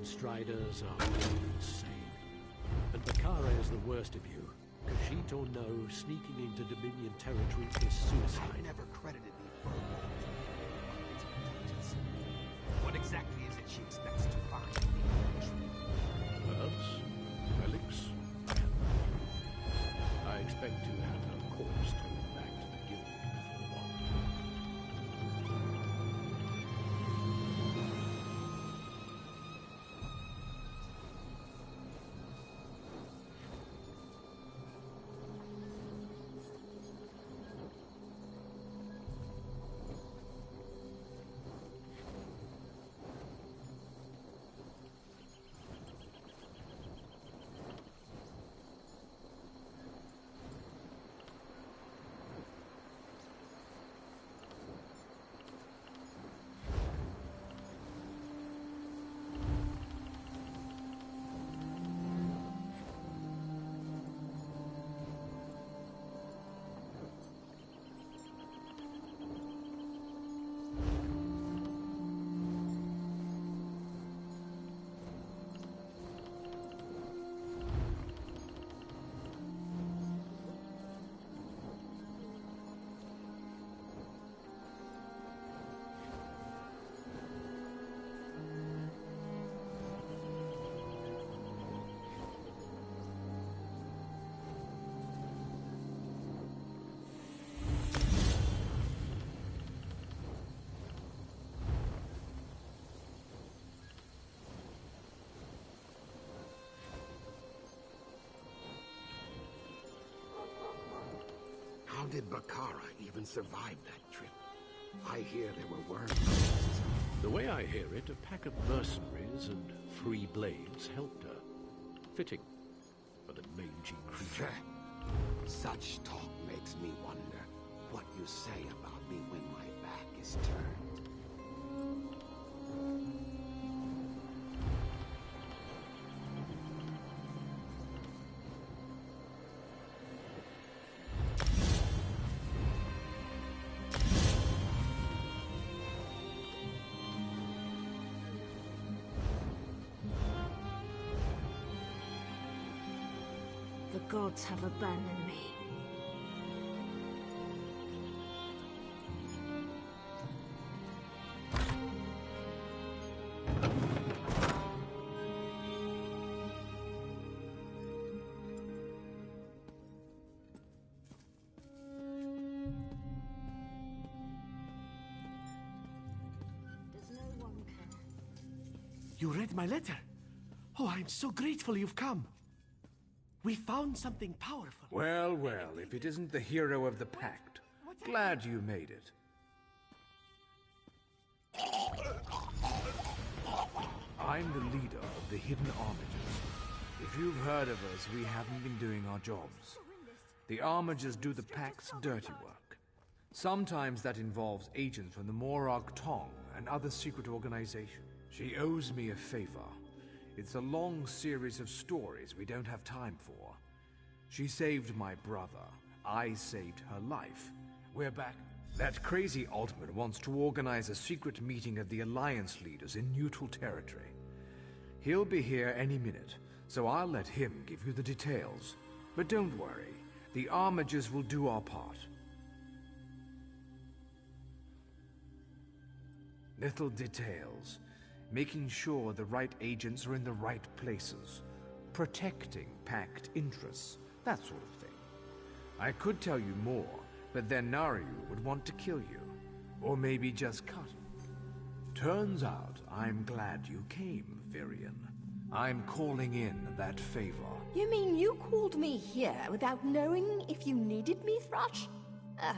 Striders are insane. And Bakara is the worst of you. Khajiit or no, sneaking into Dominion territory is suicide. I never credited me for intelligence. What exactly is it she expects to find in the Herbs, relics, I expect to have her corpse towed back to the guild before long. How did Bakara even survive that trip? I hear there were worms. The way I hear it, a pack of mercenaries and 3 blades helped her. Fitting for the mangy creature. Such talk makes me wonder what you say about me when my back is turned. The gods have abandoned me. Does no one care? You read my letter? Oh, I'm so grateful you've come. We found something powerful. Well, well, if it isn't the hero of the Pact. Glad you made it. I'm the leader of the Hidden Armigers. If you've heard of us, we haven't been doing our jobs. The Armigers do the Pact's dirty work. Sometimes that involves agents from the Morag Tong and other secret organizations. She owes me a favor. It's a long series of stories we don't have time for. She saved my brother. I saved her life. We're back. That crazy Altman wants to organize a secret meeting of the Alliance leaders in neutral territory. He'll be here any minute, so I'll let him give you the details. But don't worry, the Armigers will do our part. Little details. Making sure the right agents are in the right places. Protecting Pact interests, that sort of thing. I could tell you more, but then Naryu would want to kill you. Or maybe just cut. Turns out I'm glad you came, Virion. I'm calling in that favor. You mean you called me here without knowing if you needed me, Thrush? Ugh.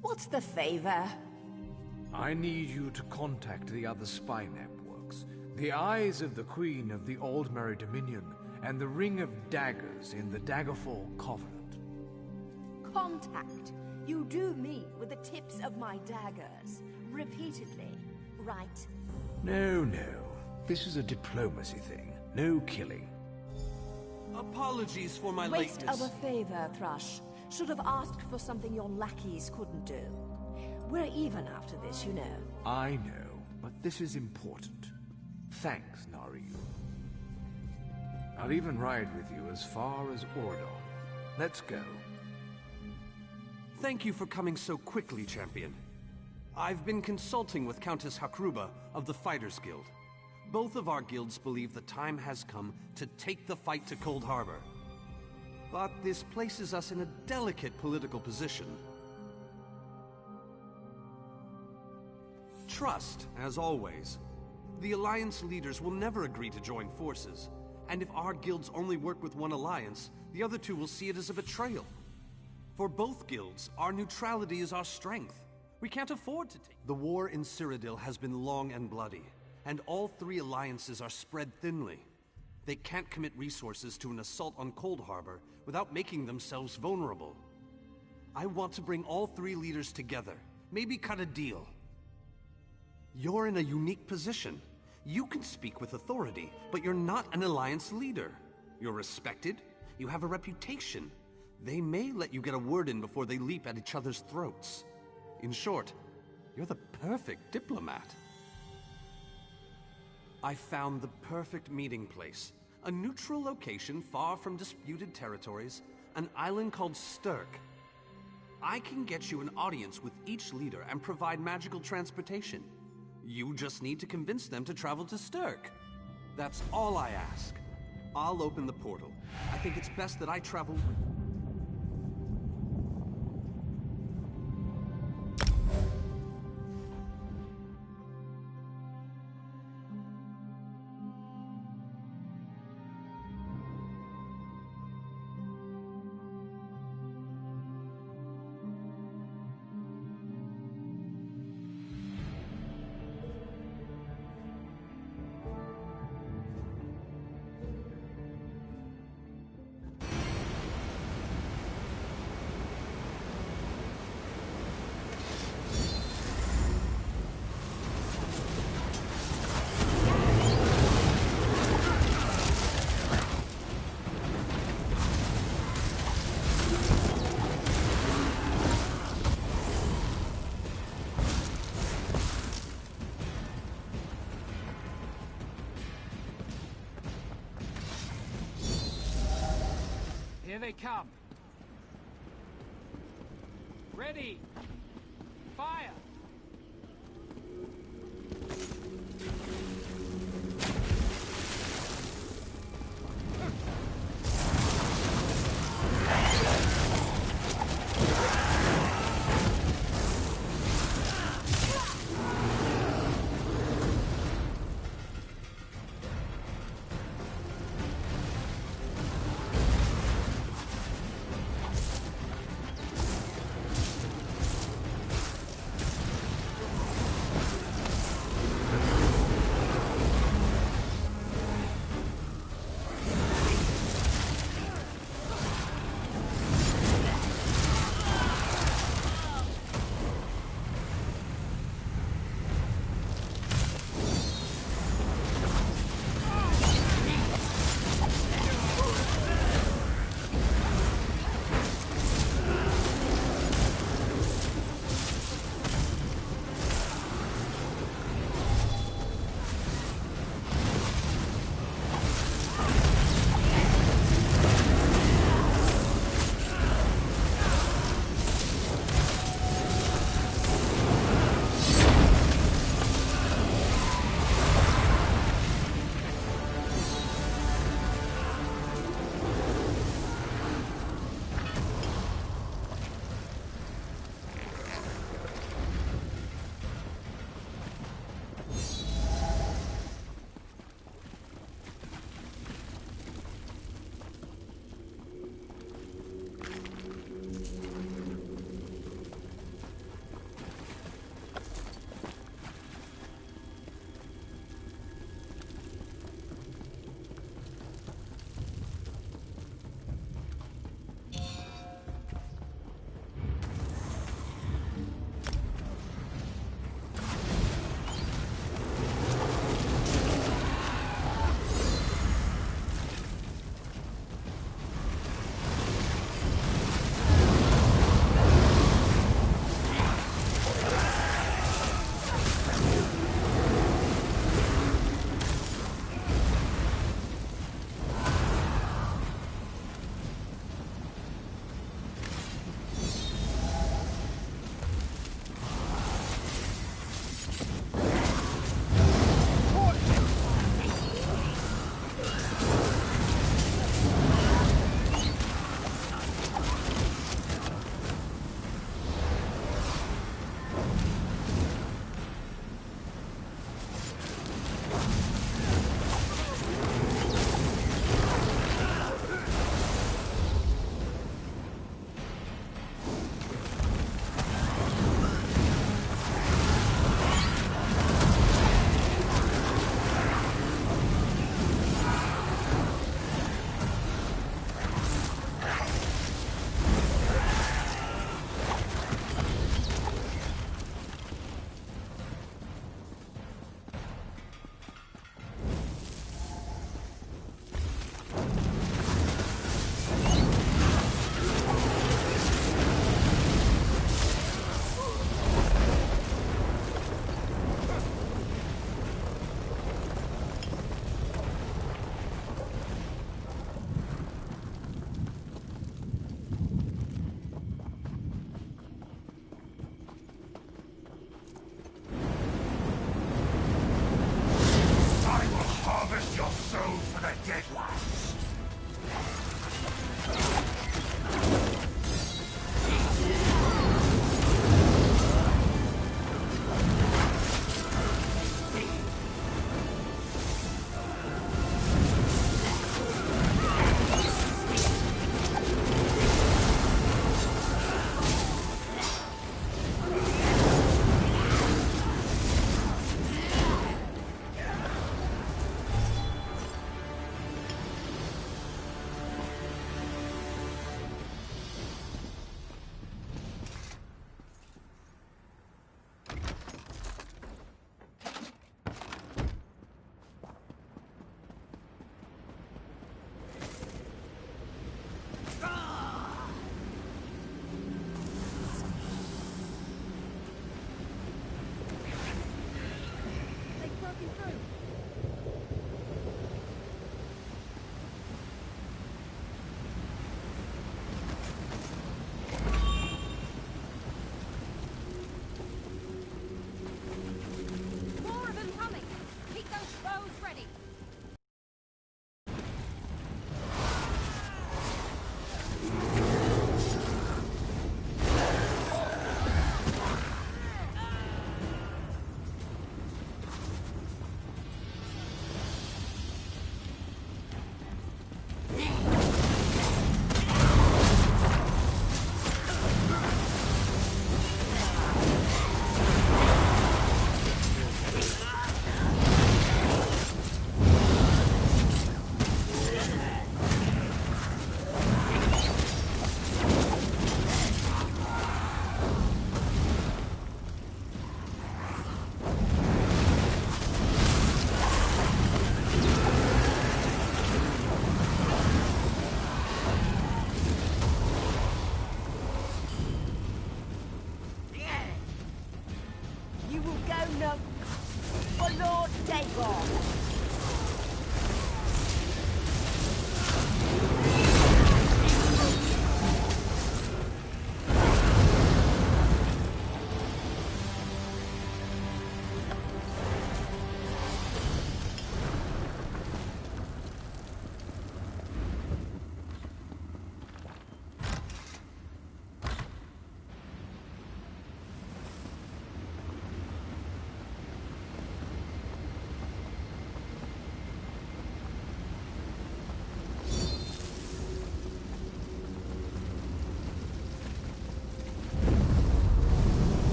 What's the favor? I need you to contact the other spy networks. The Eyes of the Queen of the Aldmeri Dominion and the Ring of Daggers in the Daggerfall Covenant. Contact. You do me with the tips of my daggers. Repeatedly, right? No. This is a diplomacy thing. No killing. Apologies for my Waste lateness. of a favor, Thrush. Should have asked for something your lackeys couldn't do. We're even after this, you know. I know, but this is important. Thanks, Naryu. I'll even ride with you as far as Ordon. Let's go. Thank you for coming so quickly, Champion. I've been consulting with Countess Hakruba of the Fighters Guild. Both of our guilds believe the time has come to take the fight to Cold Harbor. But this places us in a delicate political position. Trust, as always. The Alliance leaders will never agree to join forces. And if our guilds only work with one alliance, the other two will see it as a betrayal. For both guilds, our neutrality is our strength. We can't afford to take... The war in Cyrodiil has been long and bloody, and all three alliances are spread thinly. They can't commit resources to an assault on Cold Harbor without making themselves vulnerable. I want to bring all three leaders together, maybe cut a deal. You're in a unique position. You can speak with authority, but you're not an alliance leader. You're respected, you have a reputation. They may let you get a word in before they leap at each other's throats. In short, you're the perfect diplomat. I found the perfect meeting place. A neutral location far from disputed territories, an island called Stirk. I can get you an audience with each leader and provide magical transportation. You just need to convince them to travel to Stirk. That's all I ask. I'll open the portal. I think it's best that I travel... they come. Ready. Fire.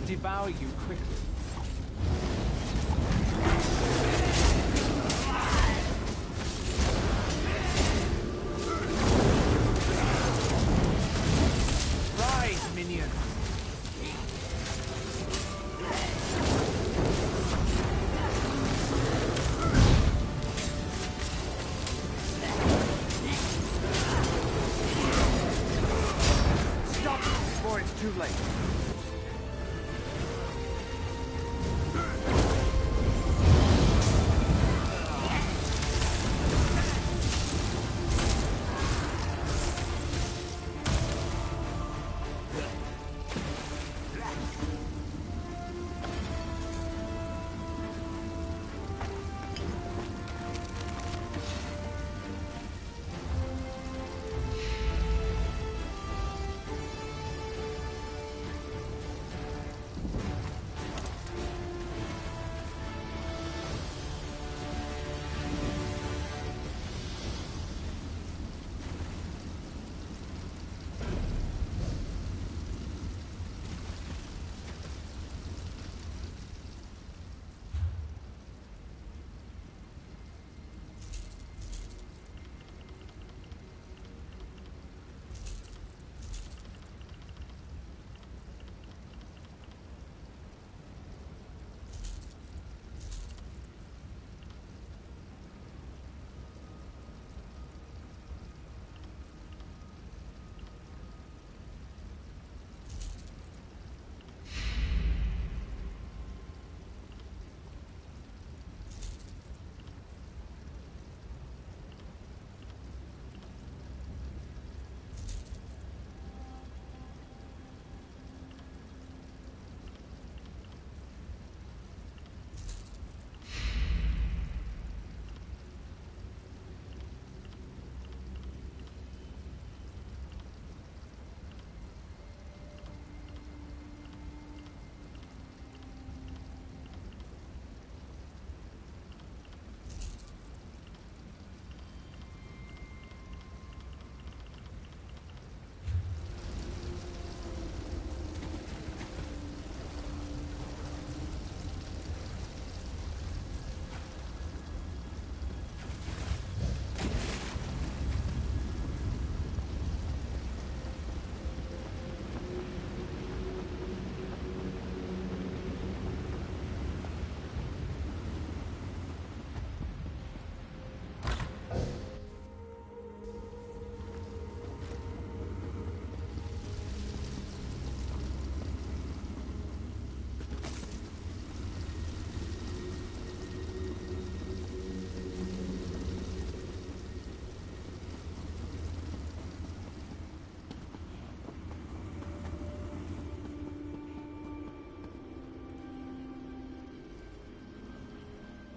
devour you quickly. Rise, minions! Stop before it's too late.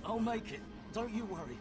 I'll make it. Don't you worry.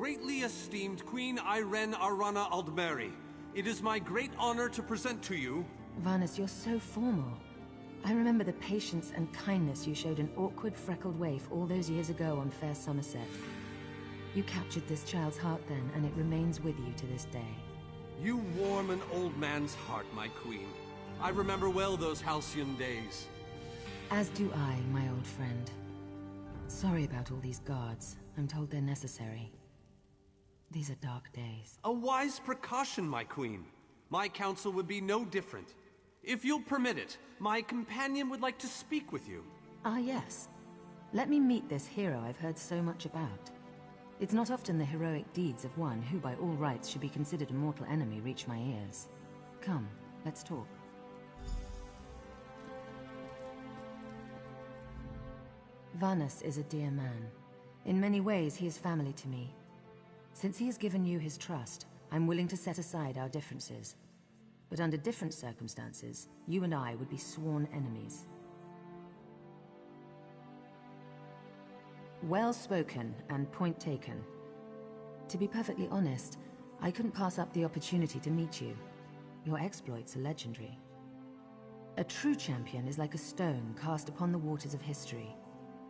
Greatly esteemed Queen Irene Arana Aldmeri, it is my great honor to present to you... Varnus, you're so formal. I remember the patience and kindness you showed an awkward, freckled waif all those years ago on fair Somerset. You captured this child's heart then, and it remains with you to this day. You warm an old man's heart, my queen. I remember well those halcyon days. As do I, my old friend. Sorry about all these guards. I'm told they're necessary. These are dark days. A wise precaution, my queen. My counsel would be no different. If you'll permit it, my companion would like to speak with you. Ah, yes. Let me meet this hero I've heard so much about. It's not often the heroic deeds of one who by all rights should be considered a mortal enemy reach my ears. Come, let's talk. Varnus is a dear man. In many ways, he is family to me. Since he has given you his trust, I'm willing to set aside our differences. But under different circumstances, you and I would be sworn enemies. Well spoken and point taken. To be perfectly honest, I couldn't pass up the opportunity to meet you. Your exploits are legendary. A true champion is like a stone cast upon the waters of history.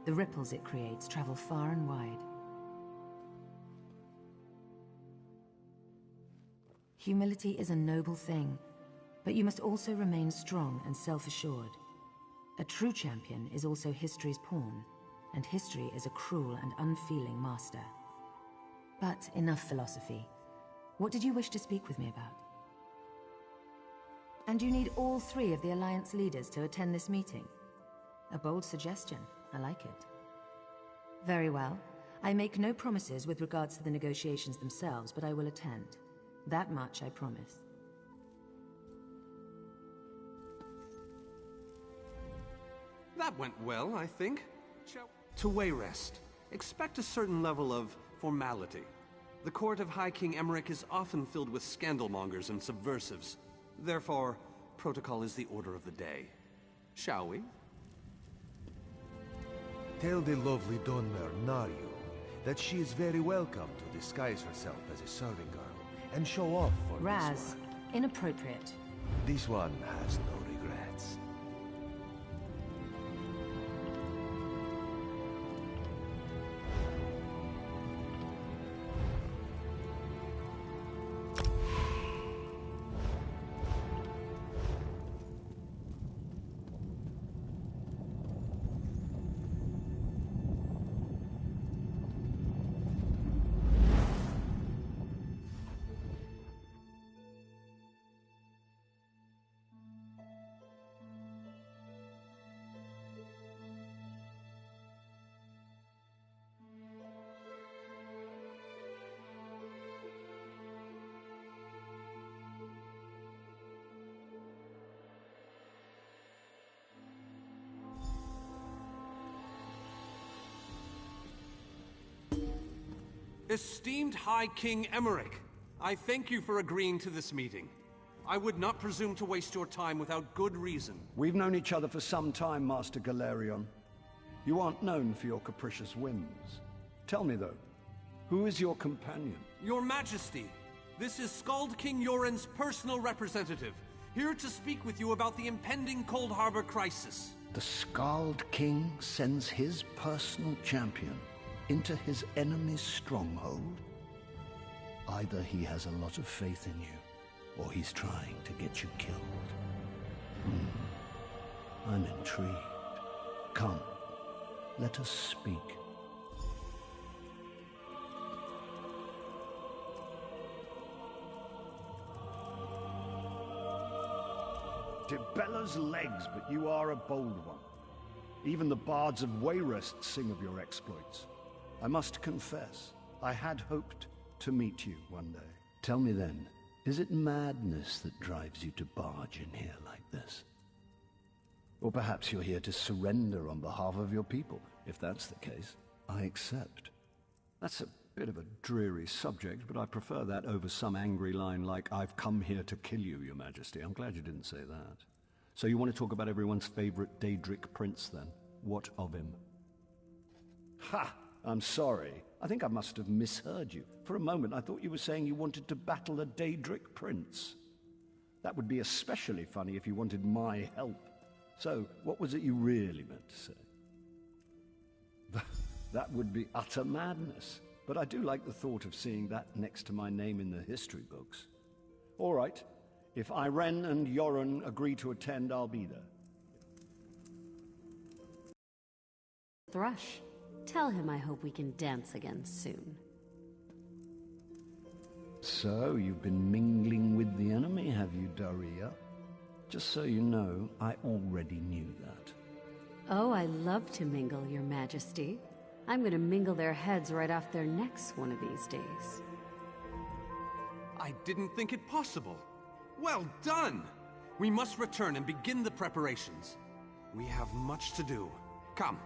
The ripples it creates travel far and wide. Humility is a noble thing, but you must also remain strong and self-assured. A true champion is also history's pawn, and history is a cruel and unfeeling master. But enough philosophy. What did you wish to speak with me about? And you need all three of the Alliance leaders to attend this meeting. A bold suggestion. I like it. Very well. I make no promises with regards to the negotiations themselves, but I will attend. That much I promise. That went well, I think. To Wayrest, expect a certain level of formality. The court of High King Emeric is often filled with scandalmongers and subversives. Therefore, protocol is the order of the day. Shall we? Tell the lovely Dunmer, Naryu, that she is very welcome to disguise herself as a serving girl and show off for Raz, inappropriate. This one has no regrets. Esteemed High King Emeric, I thank you for agreeing to this meeting. I would not presume to waste your time without good reason. We've known each other for some time, Master Galerion. You aren't known for your capricious whims. Tell me, though, who is your companion? Your Majesty, this is Skald King Yoren's personal representative, here to speak with you about the impending Cold Harbor crisis. The Skald King sends his personal champion into his enemy's stronghold? Either he has a lot of faith in you, or he's trying to get you killed. I'm intrigued. Come, let us speak. Dibella's legs, but you are a bold one. Even the bards of Wayrest sing of your exploits. I must confess, I had hoped to meet you one day. Tell me then, is it madness that drives you to barge in here like this? Or perhaps you're here to surrender on behalf of your people. If that's the case, I accept. That's a bit of a dreary subject, but I prefer that over some angry line like, "I've come here to kill you, Your Majesty." I'm glad you didn't say that. So you want to talk about everyone's favorite Daedric prince, then? What of him? Ha! I'm sorry. I think I must have misheard you. For a moment, I thought you were saying you wanted to battle a Daedric prince. That would be especially funny if you wanted my help. So, what was it you really meant to say? That would be utter madness. But I do like the thought of seeing that next to my name in the history books. All right. If Irene and Yoren agree to attend, I'll be there. Thrush, tell him I hope we can dance again soon. So, you've been mingling with the enemy, have you, Daria? Just so you know, I already knew that. Oh, I love to mingle, Your Majesty. I'm gonna mingle their heads right off their necks one of these days. I didn't think it possible. Well done! We must return and begin the preparations. We have much to do. Come.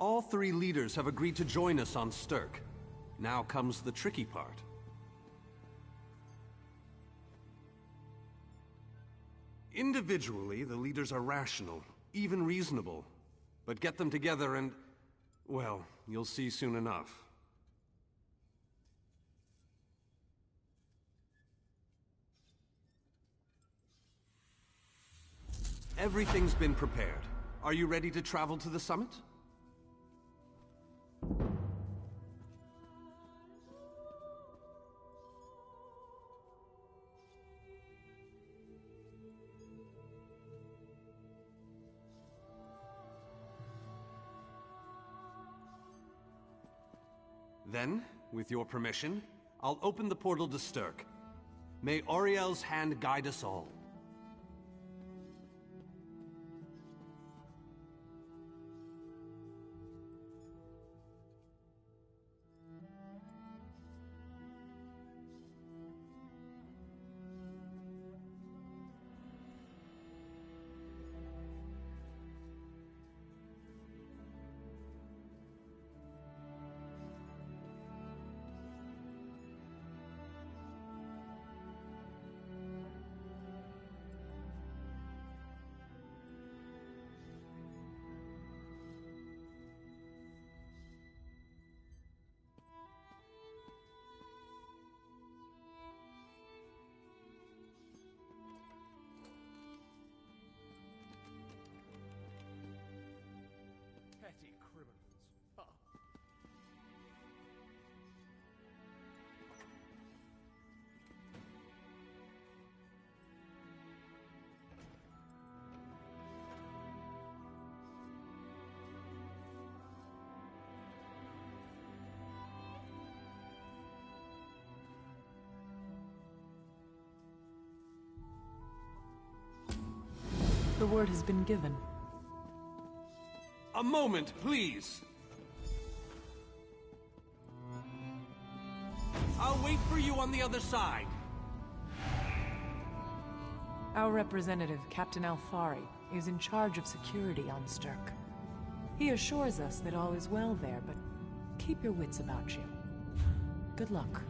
All three leaders have agreed to join us on Stirk. Now comes the tricky part. Individually, the leaders are rational, even reasonable. But get them together and, well, you'll see soon enough. Everything's been prepared. Are you ready to travel to the summit? Then, with your permission, I'll open the portal to Stirk. May Auriel's hand guide us all. The word has been given. A moment, please! I'll wait for you on the other side. Our representative, Captain Alfari, is in charge of security on Stirk. He assures us that all is well there, but keep your wits about you. Good luck.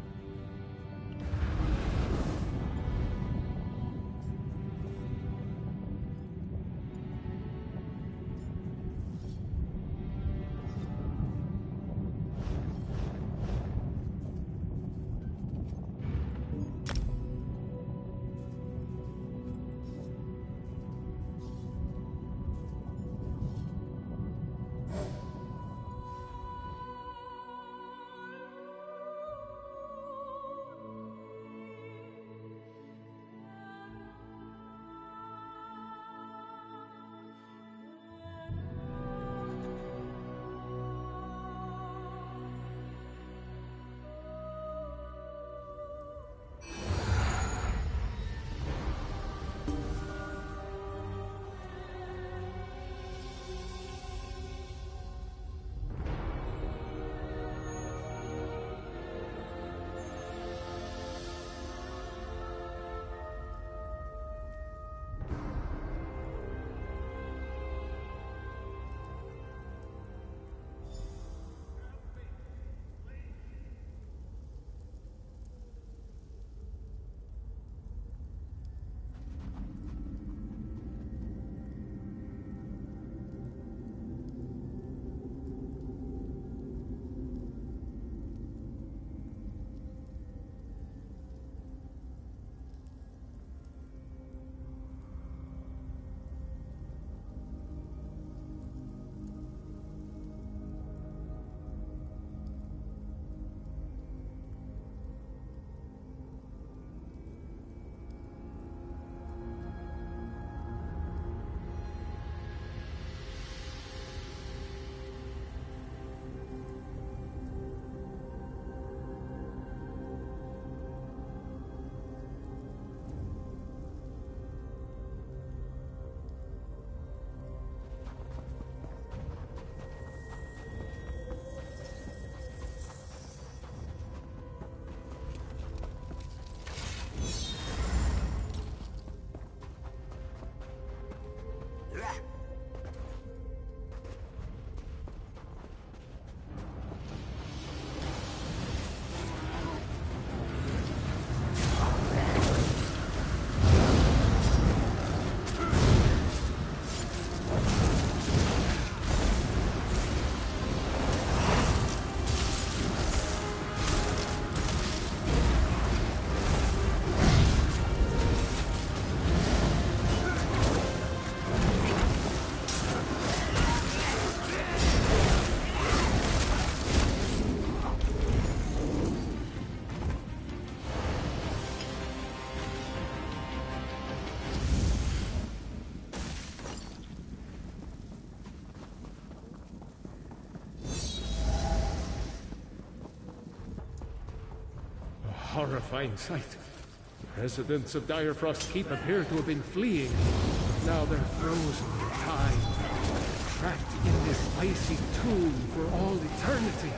Horrifying sight. The residents of Direfrost Keep appear to have been fleeing. Now they're frozen in time, trapped in this icy tomb for all eternity.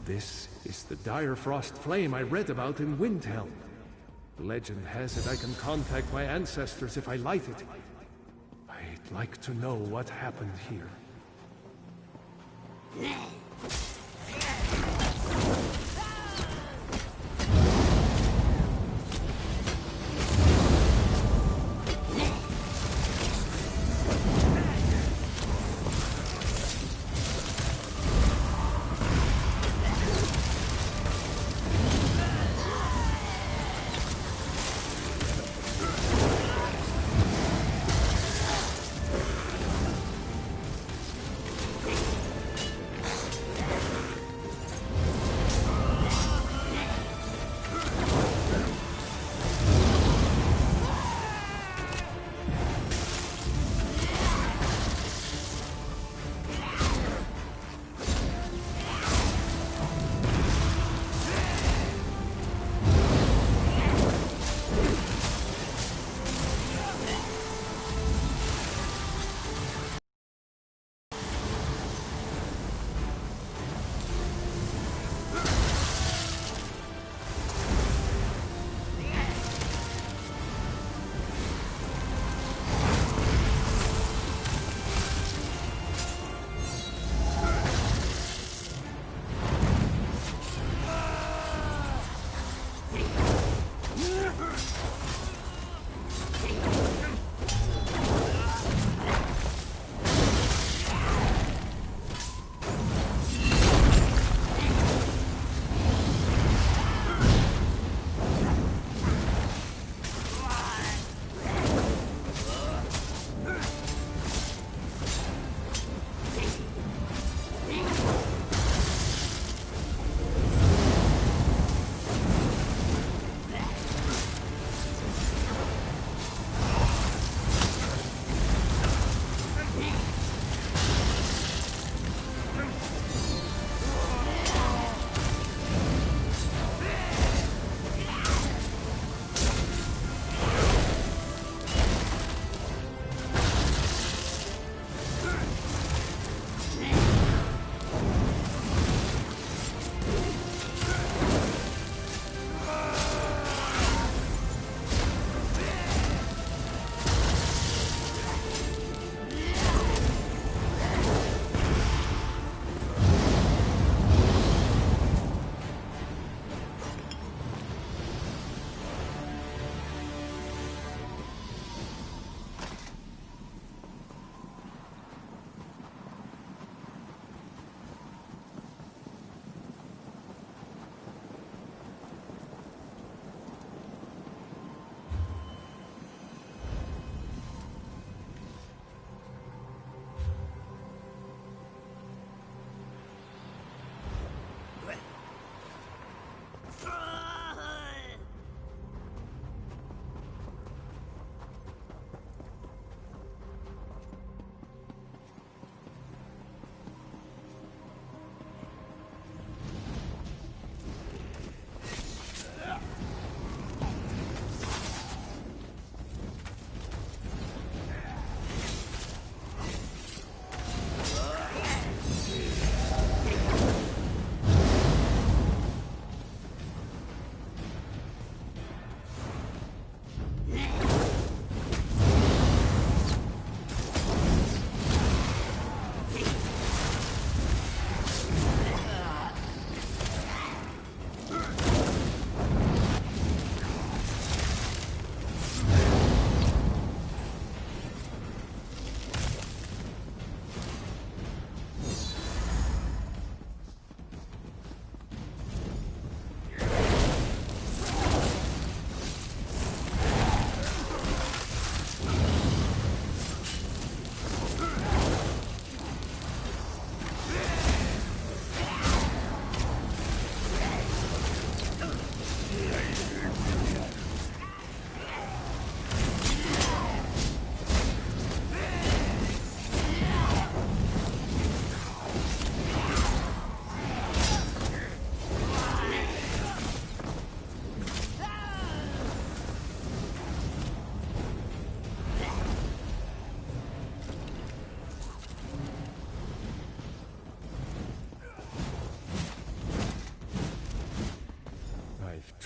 This is the dire frost flame I read about in Windhelm. Legend has it I can contact my ancestors if I light it. I'd like to know what happened here.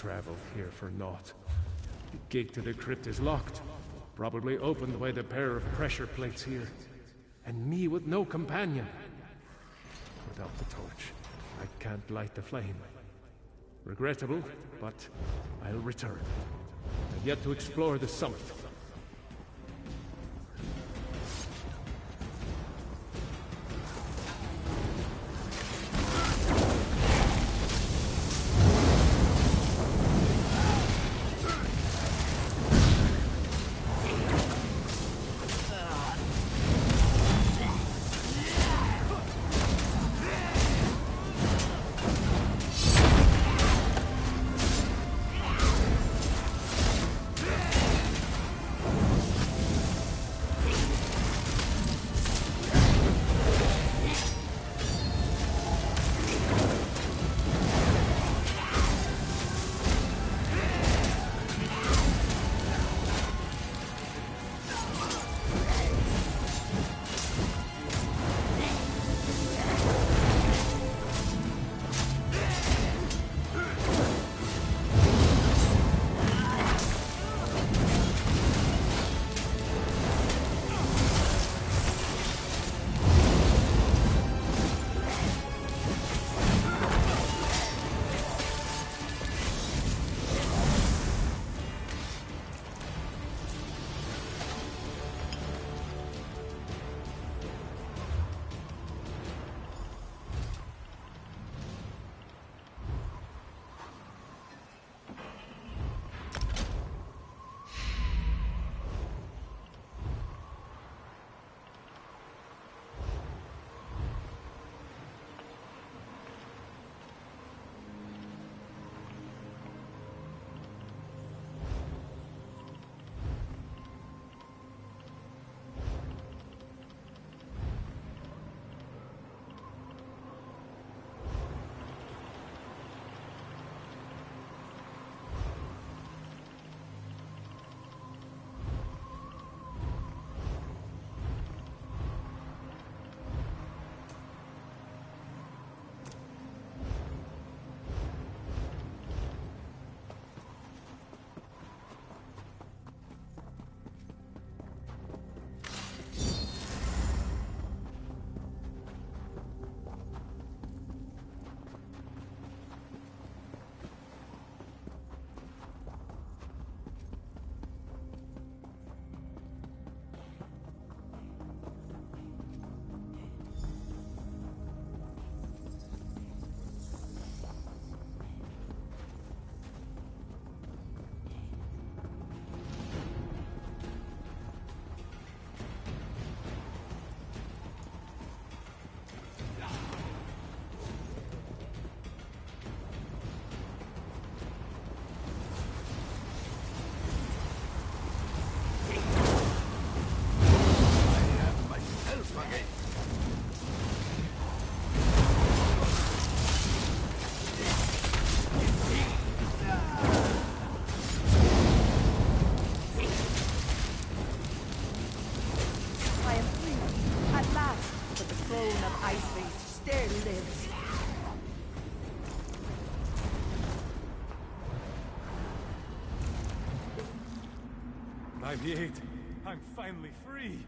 traveled here for naught. The gate to the crypt is locked, probably opened by the pair of pressure plates here. And me with no companion. Without the torch, I can't light the flame. Regrettable, but I'll return. I've yet to explore the summit. I'm finally free!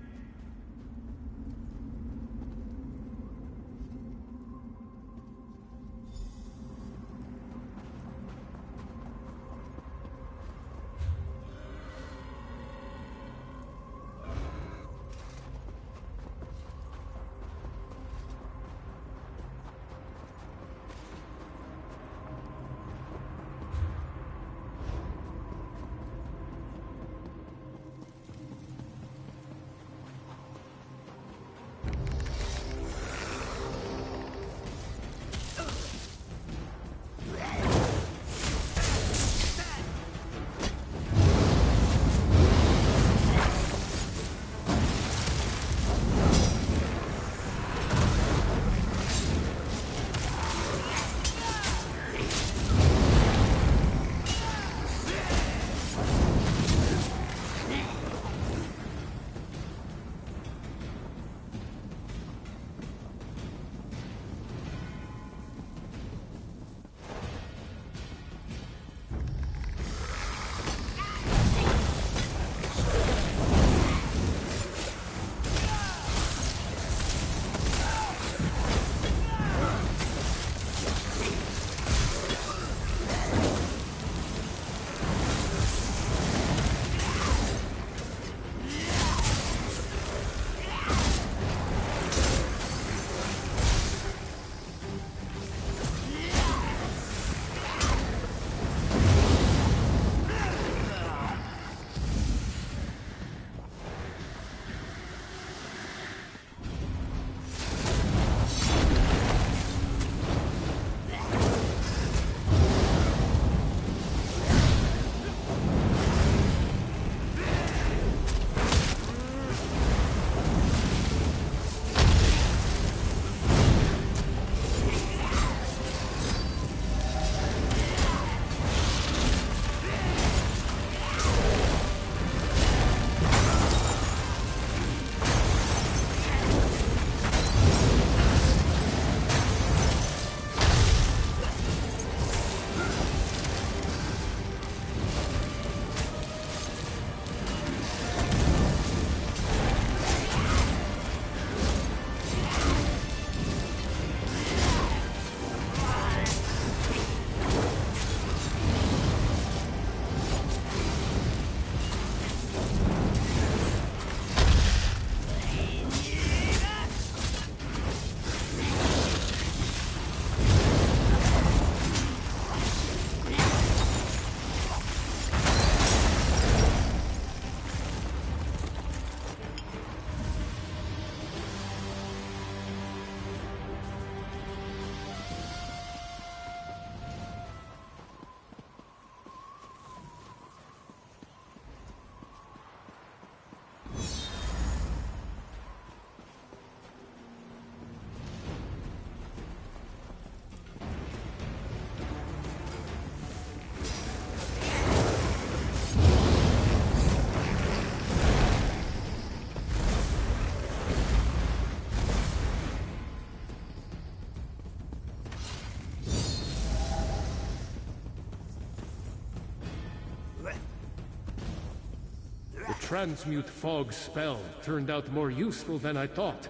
The transmute fog spell turned out more useful than I thought.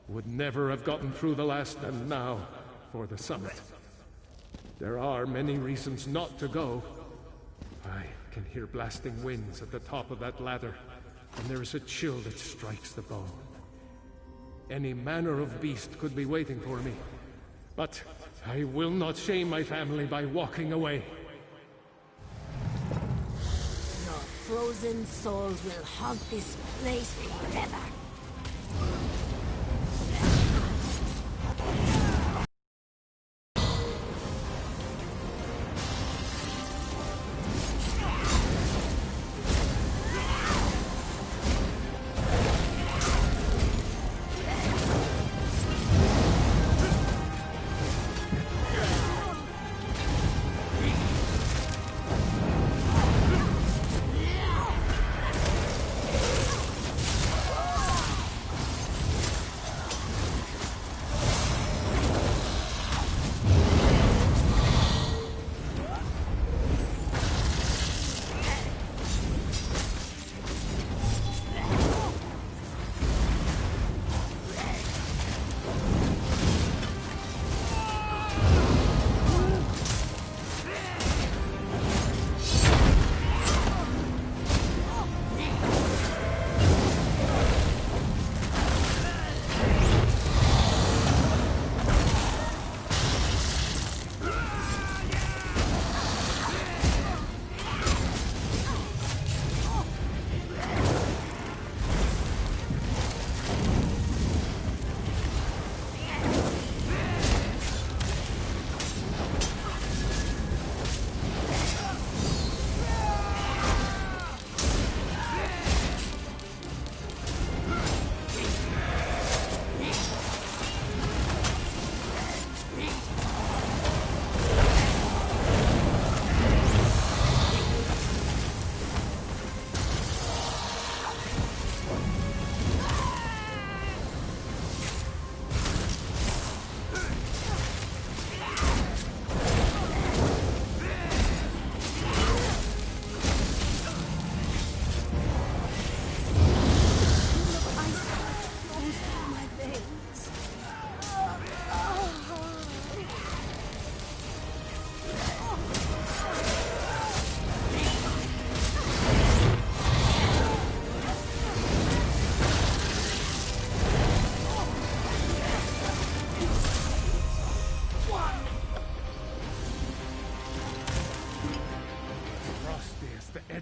Would never have gotten through the last, and now for the summit. There are many reasons not to go. I can hear blasting winds at the top of that ladder, and there is a chill that strikes the bone. Any manner of beast could be waiting for me, but I will not shame my family by walking away. Your frozen souls will haunt this place forever.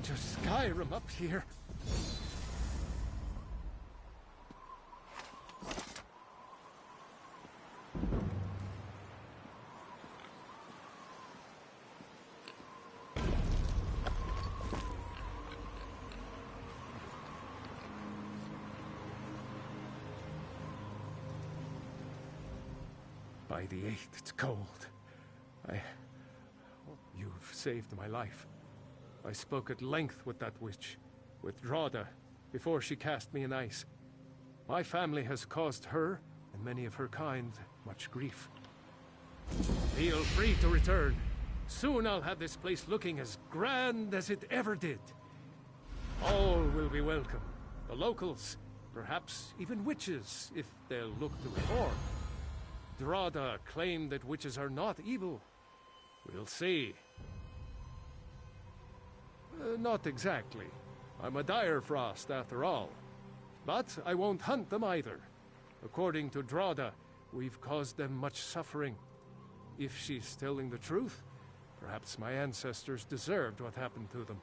Skyrim up here. By the 8th, it's cold. You've saved my life. I spoke at length with that witch, with Drada, before she cast me in ice. My family has caused her, and many of her kind, much grief. Feel free to return. Soon I'll have this place looking as grand as it ever did. All will be welcome. The locals, perhaps even witches, if they'll look to reform. Drada claimed that witches are not evil. We'll see. Not exactly. I'm a dire frost, after all. But I won't hunt them either. According to Drada, we've caused them much suffering. If she's telling the truth, perhaps my ancestors deserved what happened to them.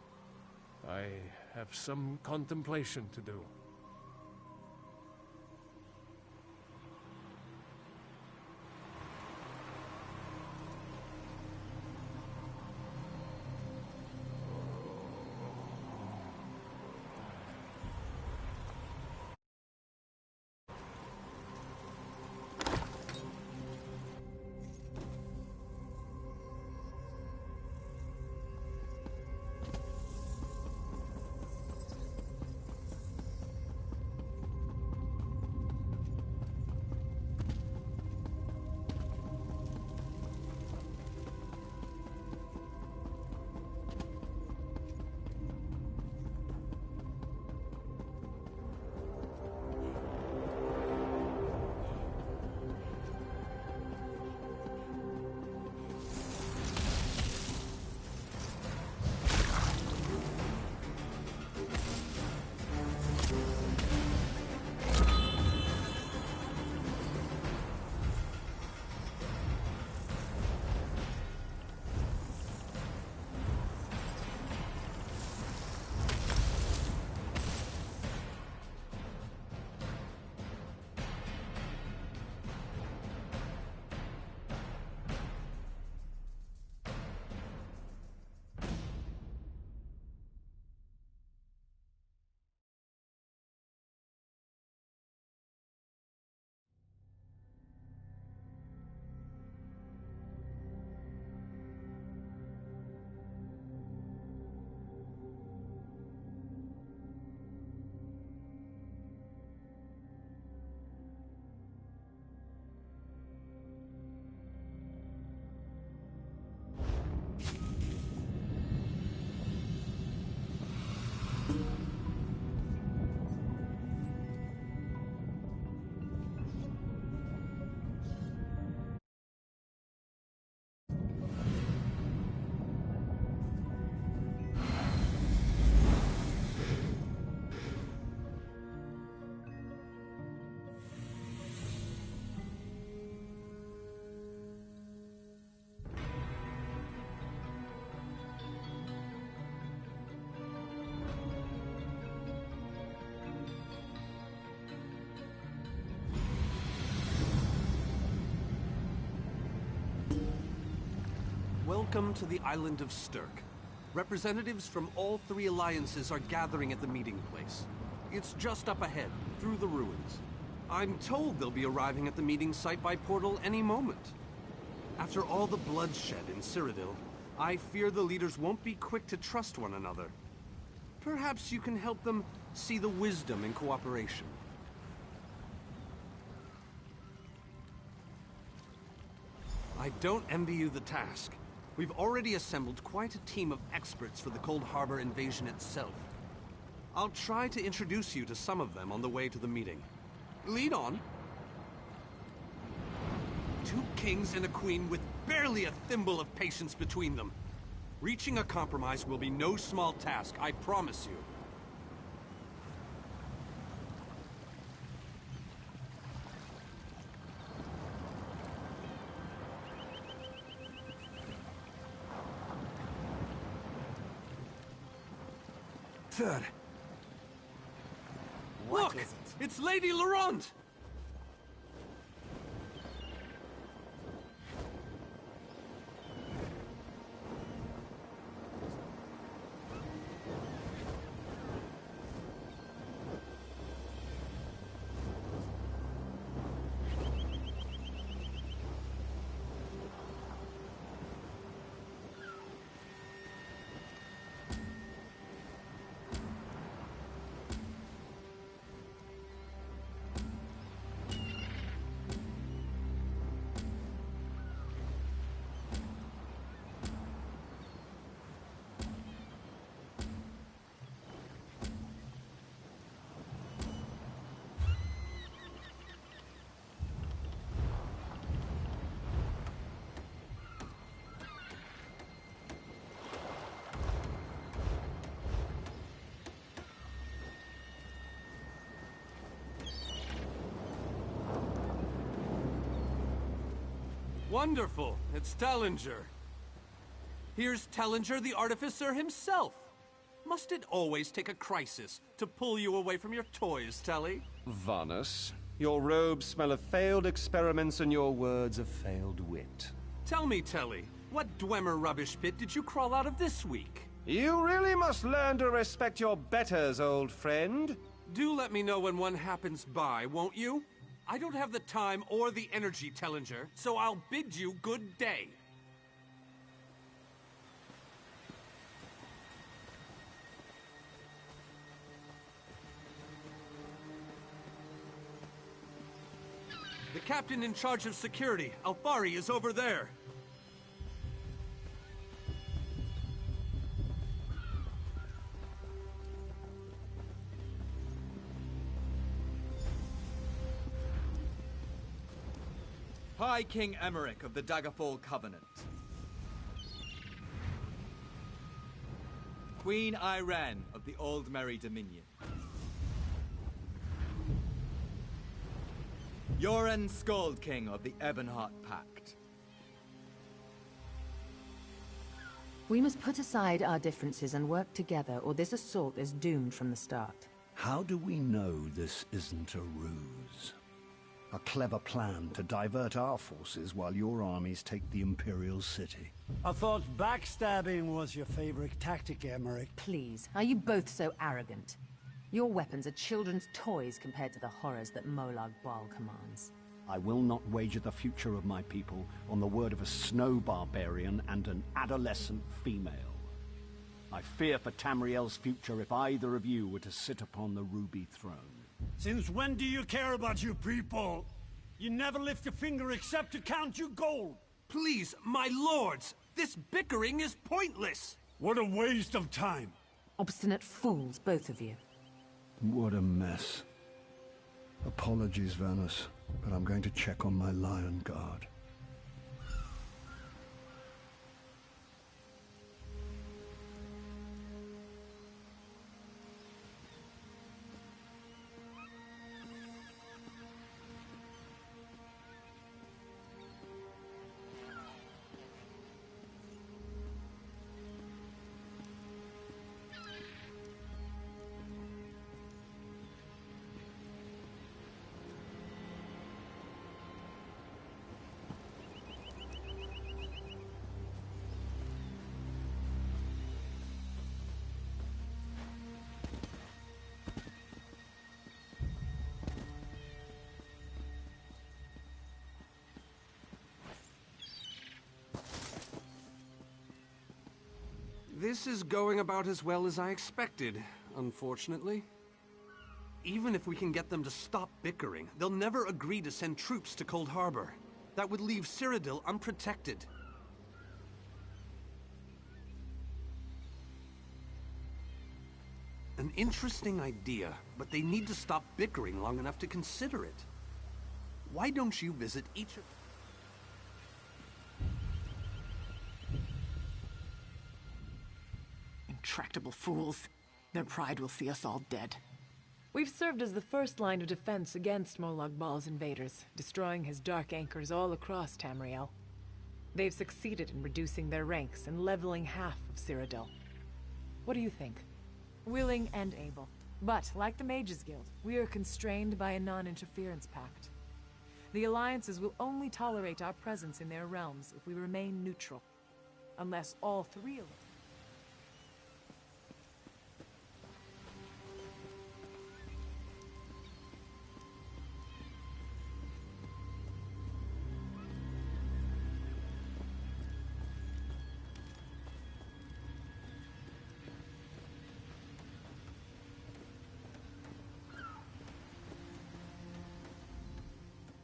I have some contemplation to do. Welcome to the island of Stirk. Representatives from all three alliances are gathering at the meeting place. It's just up ahead, through the ruins. I'm told they'll be arriving at the meeting site by portal any moment. After all the bloodshed in Cyrodiil, I fear the leaders won't be quick to trust one another. Perhaps you can help them see the wisdom in cooperation. I don't envy you the task. We've already assembled quite a team of experts for the Cold Harbor invasion itself. I'll try to introduce you to some of them on the way to the meeting. Lead on. 2 kings and a queen with barely a thimble of patience between them. Reaching a compromise will be no small task, I promise you. Third. Look! It's Lady Laurent! Wonderful! It's Tellinger. Here's Tellinger, the artificer himself. Must it always take a crisis to pull you away from your toys, Telly? Vanus, your robes smell of failed experiments and your words of failed wit. Tell me, Telly, what Dwemer rubbish pit did you crawl out of this week? You really must learn to respect your betters, old friend. Do let me know when one happens by, won't you? I don't have the time or the energy, Tellinger, so I'll bid you good day. The captain in charge of security, Alfari, is over there. High King Emmerich of the Daggerfall Covenant. Queen Irene of the Old Merry Dominion. Yoren Skald King of the Ebonheart Pact. We must put aside our differences and work together, or this assault is doomed from the start. How do we know this isn't a ruse? A clever plan to divert our forces while your armies take the Imperial City. I thought backstabbing was your favorite tactic, Emmerich. Please, are you both so arrogant? Your weapons are children's toys compared to the horrors that Molag Bal commands. I will not wager the future of my people on the word of a snow barbarian and an adolescent female. I fear for Tamriel's future if either of you were to sit upon the Ruby Throne. Since when do you care about your people? You never lift a finger except to count your gold. Please, my lords, this bickering is pointless. What a waste of time. Obstinate fools, both of you. What a mess. Apologies, Vanus, but I'm going to check on my Lion Guard. This is going about as well as I expected, unfortunately. Even if we can get them to stop bickering, they'll never agree to send troops to Cold Harbor. That would leave Cyrodiil unprotected. An interesting idea, but they need to stop bickering long enough to consider it. Why don't you visit each of... Intractable fools. Their pride will see us all dead. We've served as the first line of defense against Molag Bal's invaders, destroying his dark anchors all across Tamriel. They've succeeded in reducing their ranks and leveling half of Cyrodiil. What do you think? Willing and able. But, like the Mages Guild, we are constrained by a non-interference pact. The alliances will only tolerate our presence in their realms if we remain neutral. Unless all three of them...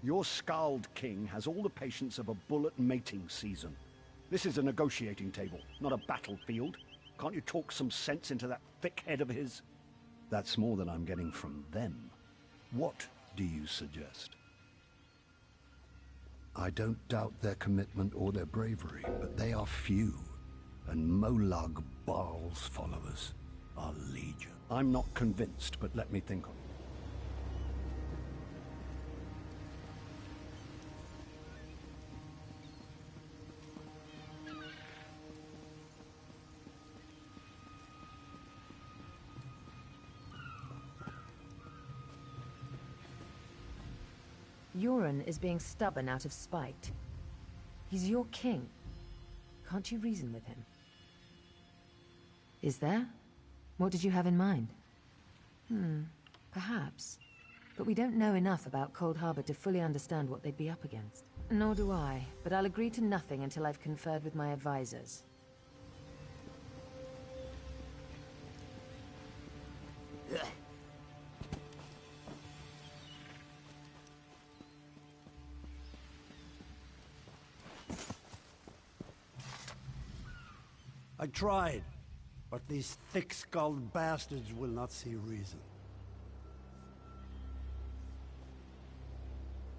Your Skald king has all the patience of a bull at mating season. This is a negotiating table, not a battlefield. Can't you talk some sense into that thick head of his? That's more than I'm getting from them. What do you suggest? I don't doubt their commitment or their bravery, but they are few, and Molag Bal's followers are legion. I'm not convinced, but let me think on it. Euron is being stubborn out of spite. He's your king. Can't you reason with him? Is there? What did you have in mind? Perhaps. But we don't know enough about Cold Harbor to fully understand what they'd be up against. Nor do I, but I'll agree to nothing until I've conferred with my advisors. I tried, but these thick-skulled bastards will not see reason.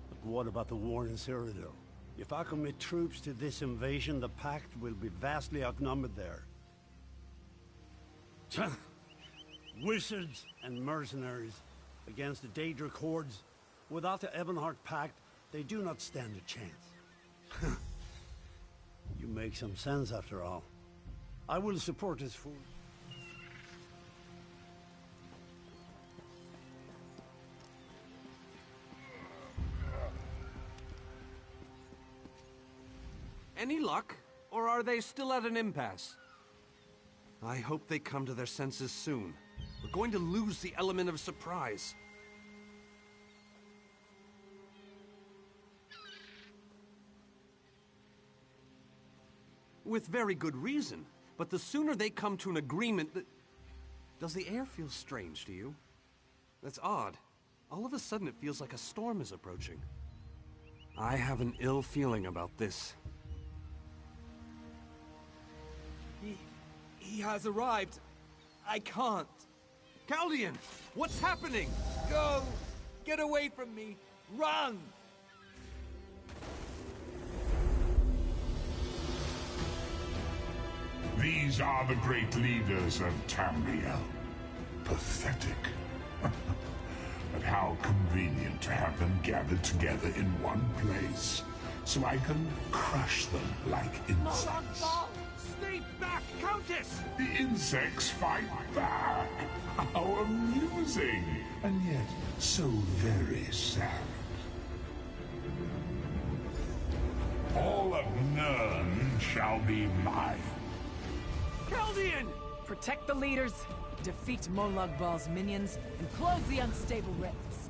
But what about the war in Cyrodiil? If I commit troops to this invasion, the Pact will be vastly outnumbered there. Wizards and mercenaries against the Daedric hordes. Without the Ebonheart Pact, they do not stand a chance. You make some sense after all. I will support this fool. Any luck? Or are they still at an impasse? I hope they come to their senses soon. We're going to lose the element of surprise. With very good reason. But the sooner they come to an agreement that... Does the air feel strange to you? That's odd. All of a sudden it feels like a storm is approaching. I have an ill feeling about this. He has arrived. I can't. Caldian! What's happening? Go! Get away from me! Run! These are the great leaders of Tamriel. Pathetic. But how convenient to have them gathered together in one place, so I can crush them like insects. Stay back, Countess! The insects fight back. How amusing, and yet so very sad. All of Nirn shall be mine. Caldian! Protect the leaders, defeat Molag Bal's minions, and close the unstable rifts.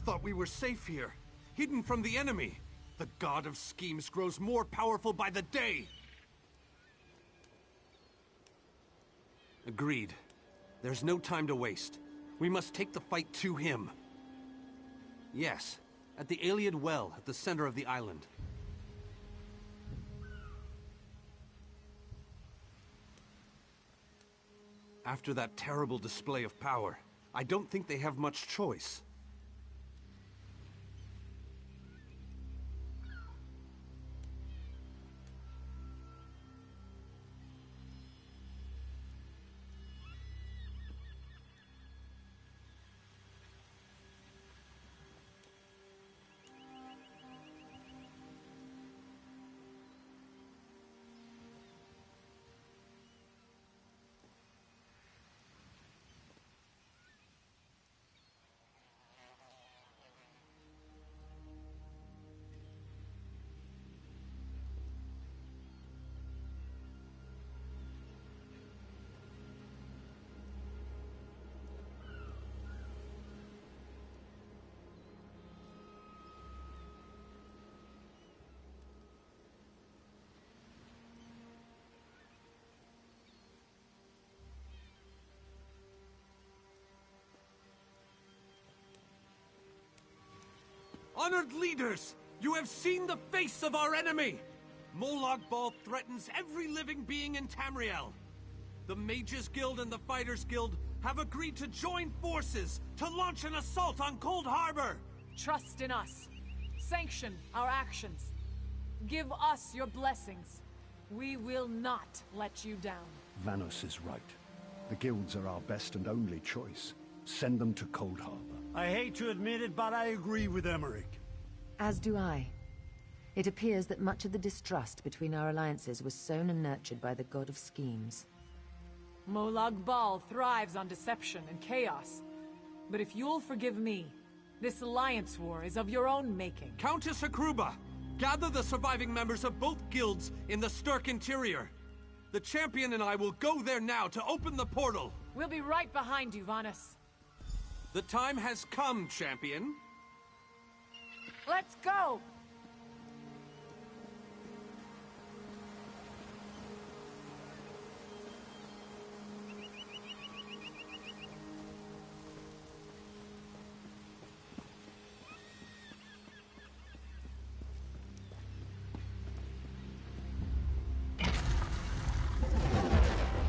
thought we were safe here, hidden from the enemy. The god of schemes grows more powerful by the day. Agreed. There's no time to waste. We must take the fight to him. Yes, at the Iliad Well at the center of the island. After that terrible display of power, I don't think they have much choice. Honored leaders, you have seen the face of our enemy! Molag Bal threatens every living being in Tamriel. The Mages Guild and the Fighters Guild have agreed to join forces to launch an assault on Cold Harbor! Trust in us. Sanction our actions. Give us your blessings. We will not let you down. Vanos is right. The guilds are our best and only choice. Send them to Cold Harbor. I hate to admit it, but I agree with Emmerich. As do I. It appears that much of the distrust between our alliances was sown and nurtured by the god of schemes. Molag Bal thrives on deception and chaos. But if you'll forgive me, this alliance war is of your own making. Countess Akruba, gather the surviving members of both guilds in the Sturk interior. The champion and I will go there now to open the portal. We'll be right behind you, Vanus. The time has come, champion. Let's go!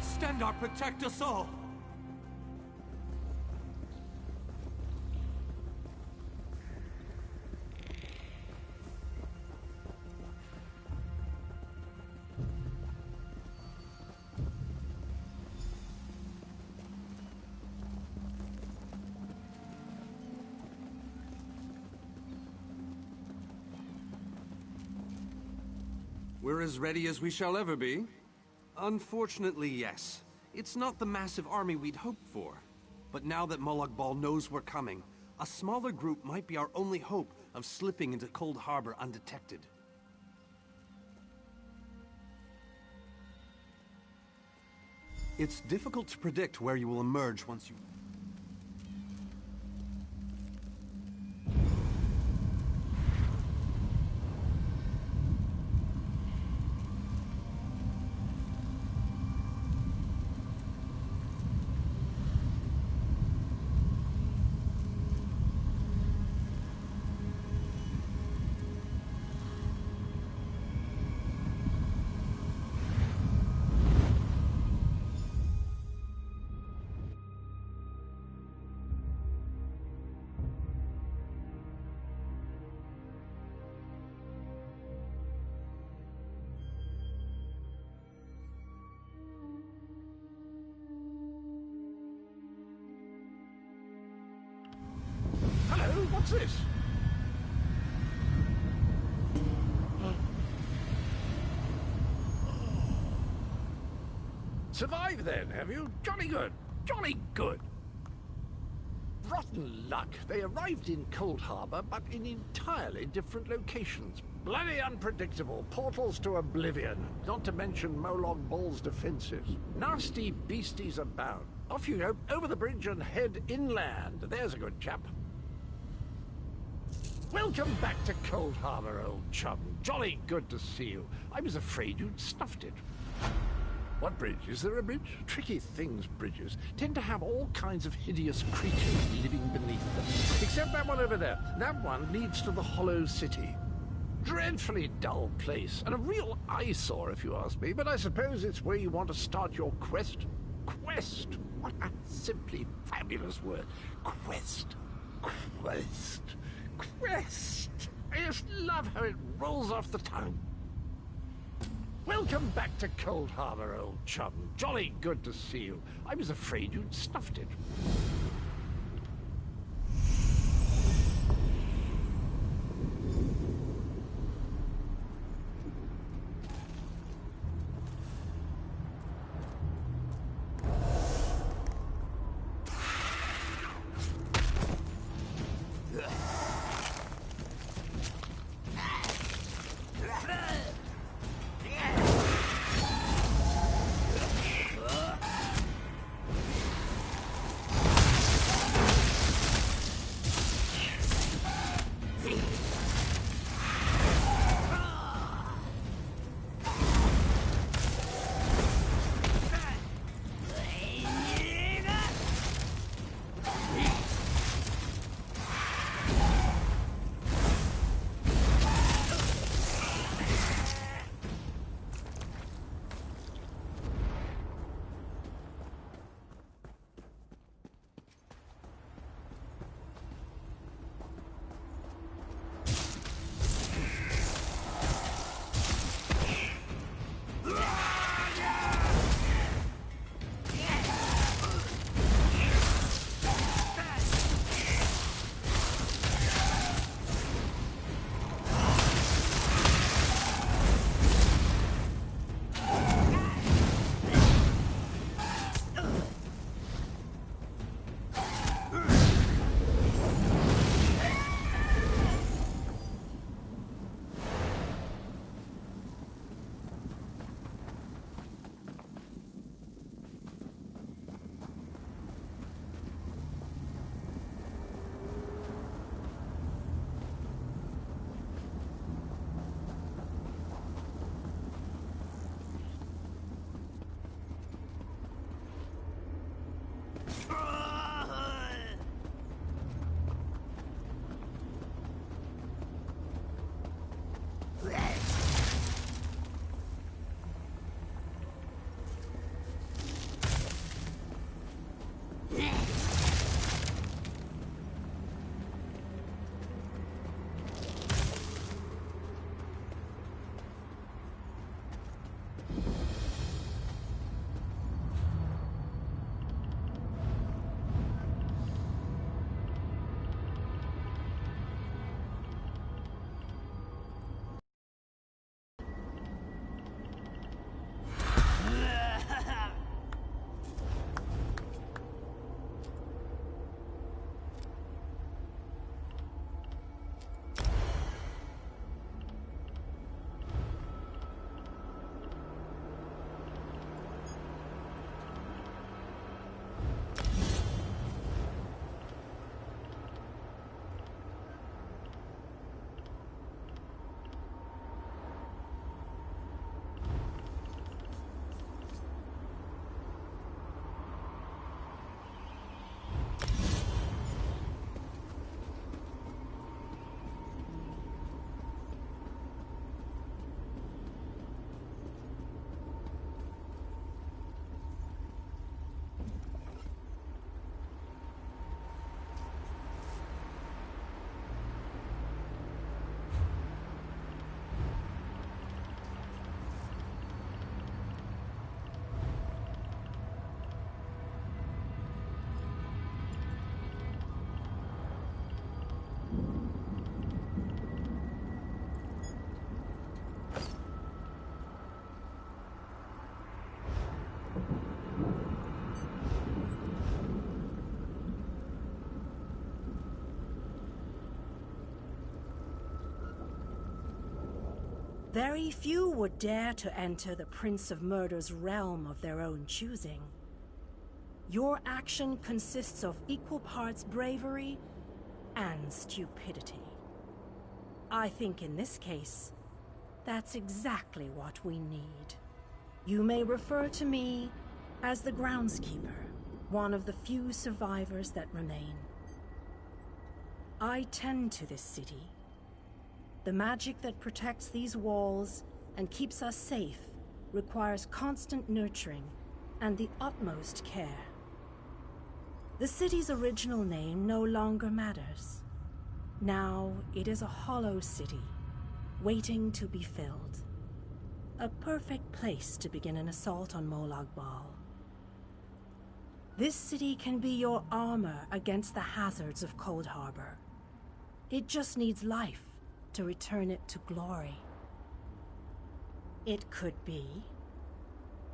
Stendarr, protect us all! We're as ready as we shall ever be. Unfortunately, yes. It's not the massive army we'd hoped for. But now that Molag Bal knows we're coming, a smaller group might be our only hope of slipping into Cold Harbor undetected. It's difficult to predict where you will emerge once you... What's this? Survived then, have you? Jolly good. Jolly good. Rotten luck. They arrived in Cold Harbor, but in entirely different locations. Bloody unpredictable. Portals to oblivion. Not to mention Molag Bal's defenses. Nasty beasties abound. Off you go, over the bridge and head inland. There's a good chap. Welcome back to Cold Harbor, old chum. Jolly good to see you. I was afraid you'd snuffed it. What bridge? Is there a bridge? Tricky things, bridges, tend to have all kinds of hideous creatures living beneath them. Except that one over there. That one leads to the Hollow City. Dreadfully dull place, and a real eyesore if you ask me, but I suppose it's where you want to start your quest. Quest! What a simply fabulous word. Quest. Quest. Quest! I just love how it rolls off the tongue. Welcome back to Cold Harbor, old chum. Jolly good to see you. I was afraid you'd snuffed it. Very few would dare to enter the Prince of Murder's realm of their own choosing. Your action consists of equal parts bravery and stupidity. I think in this case, that's exactly what we need. You may refer to me as the groundskeeper, one of the few survivors that remain. I tend to this city. The magic that protects these walls and keeps us safe requires constant nurturing and the utmost care. The city's original name no longer matters. Now it is a hollow city, waiting to be filled. A perfect place to begin an assault on Molag Bal. This city can be your armor against the hazards of Cold Harbor. It just needs life to return it to glory. It could be.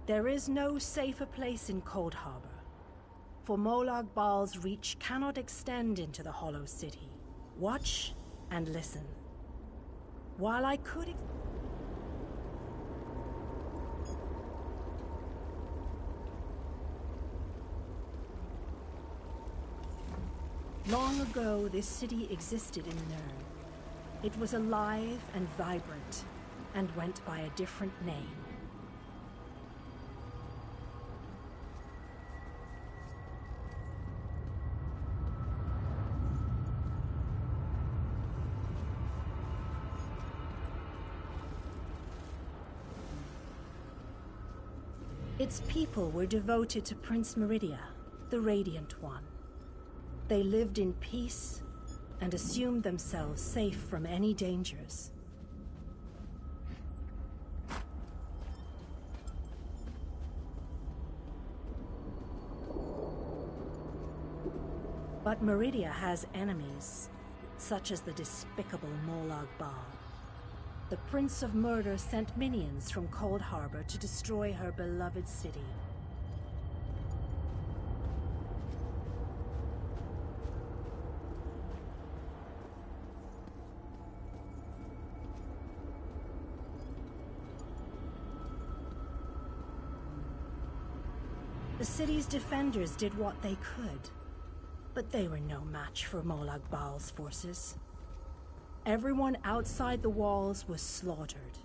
There is no safer place in Cold Harbor, for Molag Bal's reach cannot extend into the Hollow City. Watch and listen. While I could... Long ago, this city existed in Nirn. It was alive and vibrant, and went by a different name. Its people were devoted to Prince Meridia, the Radiant One. They lived in peace and assumed themselves safe from any dangers. But Meridia has enemies, such as the despicable Molag Bal. The Prince of Murder sent minions from Cold Harbor to destroy her beloved city. The city's defenders did what they could, but they were no match for Molag Bal's forces. Everyone outside the walls was slaughtered,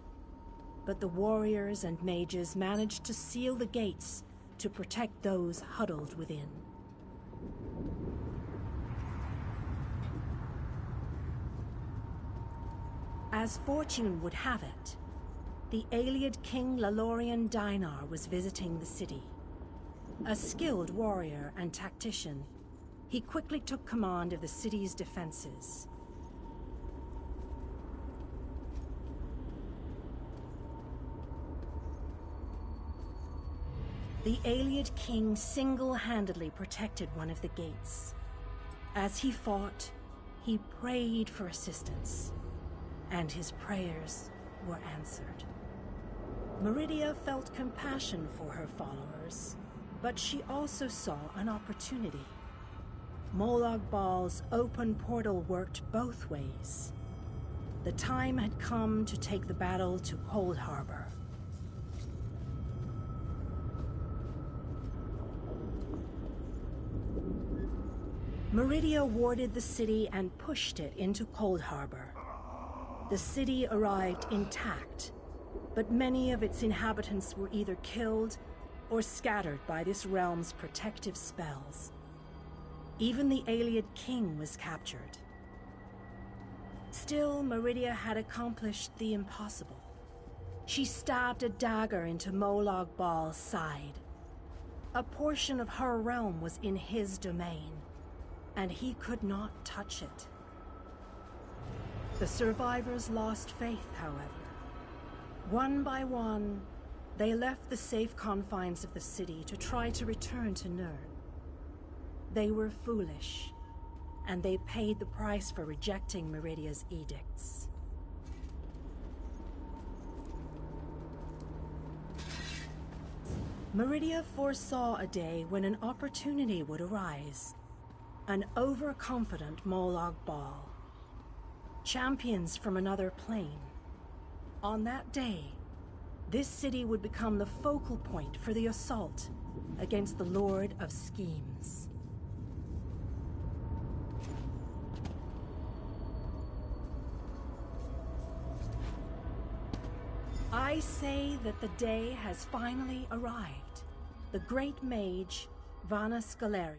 but the warriors and mages managed to seal the gates to protect those huddled within. As fortune would have it, the Ayleid king Lalorian Dainar was visiting the city. A skilled warrior and tactician, he quickly took command of the city's defenses. The Ayleid king single-handedly protected one of the gates. As he fought, he prayed for assistance, and his prayers were answered. Meridia felt compassion for her followers, but she also saw an opportunity. Molag Bal's open portal worked both ways. The time had come to take the battle to Cold Harbor. Meridia warded the city and pushed it into Cold Harbor. The city arrived intact, but many of its inhabitants were either killed or scattered by this realm's protective spells. Even the Ayleid king was captured. Still, Meridia had accomplished the impossible. She stabbed a dagger into Molag Bal's side. A portion of her realm was in his domain, and he could not touch it. The survivors lost faith, however. One by one, they left the safe confines of the city to try to return to Nirn. They were foolish, and they paid the price for rejecting Meridia's edicts. Meridia foresaw a day when an opportunity would arise. An overconfident Molag Bal. Champions from another plane. On that day, this city would become the focal point for the assault against the Lord of Schemes. I say that the day has finally arrived. The great mage, Vana Scaleri.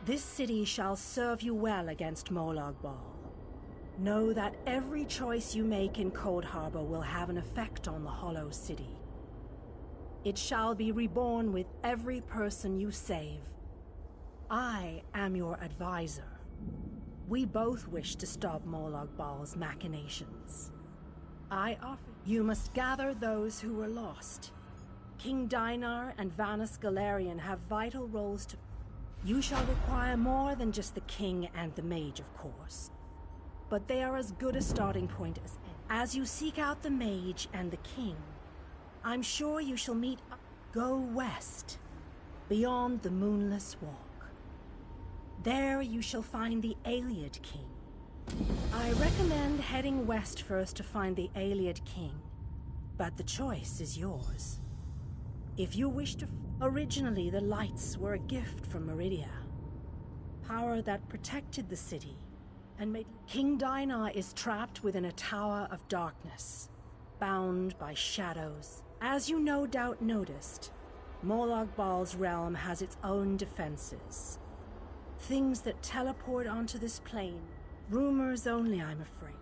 This city shall serve you well against Molag Bal. Know that every choice you make in Coldharbour will have an effect on the Hollow City. It shall be reborn with every person you save. I am your advisor. We both wish to stop Molag Bal's machinations. I offer you must gather those who were lost. King Dinar and Vana Scaleri have vital roles to... You shall require more than just the king and the mage, of course. But they are as good a starting point as any. As you seek out the mage and the king, I'm sure you shall meet... Go west, beyond the Moonless Walk. There you shall find the Ayleid King. I recommend heading west first to find the Ayleid King, but the choice is yours. If you wish to... Originally, the lights were a gift from Meridia. Power that protected the city and made... King Daina is trapped within a tower of darkness, bound by shadows. As you no doubt noticed, Molag Bal's realm has its own defenses. Things that teleport onto this plane. Rumors only, I'm afraid.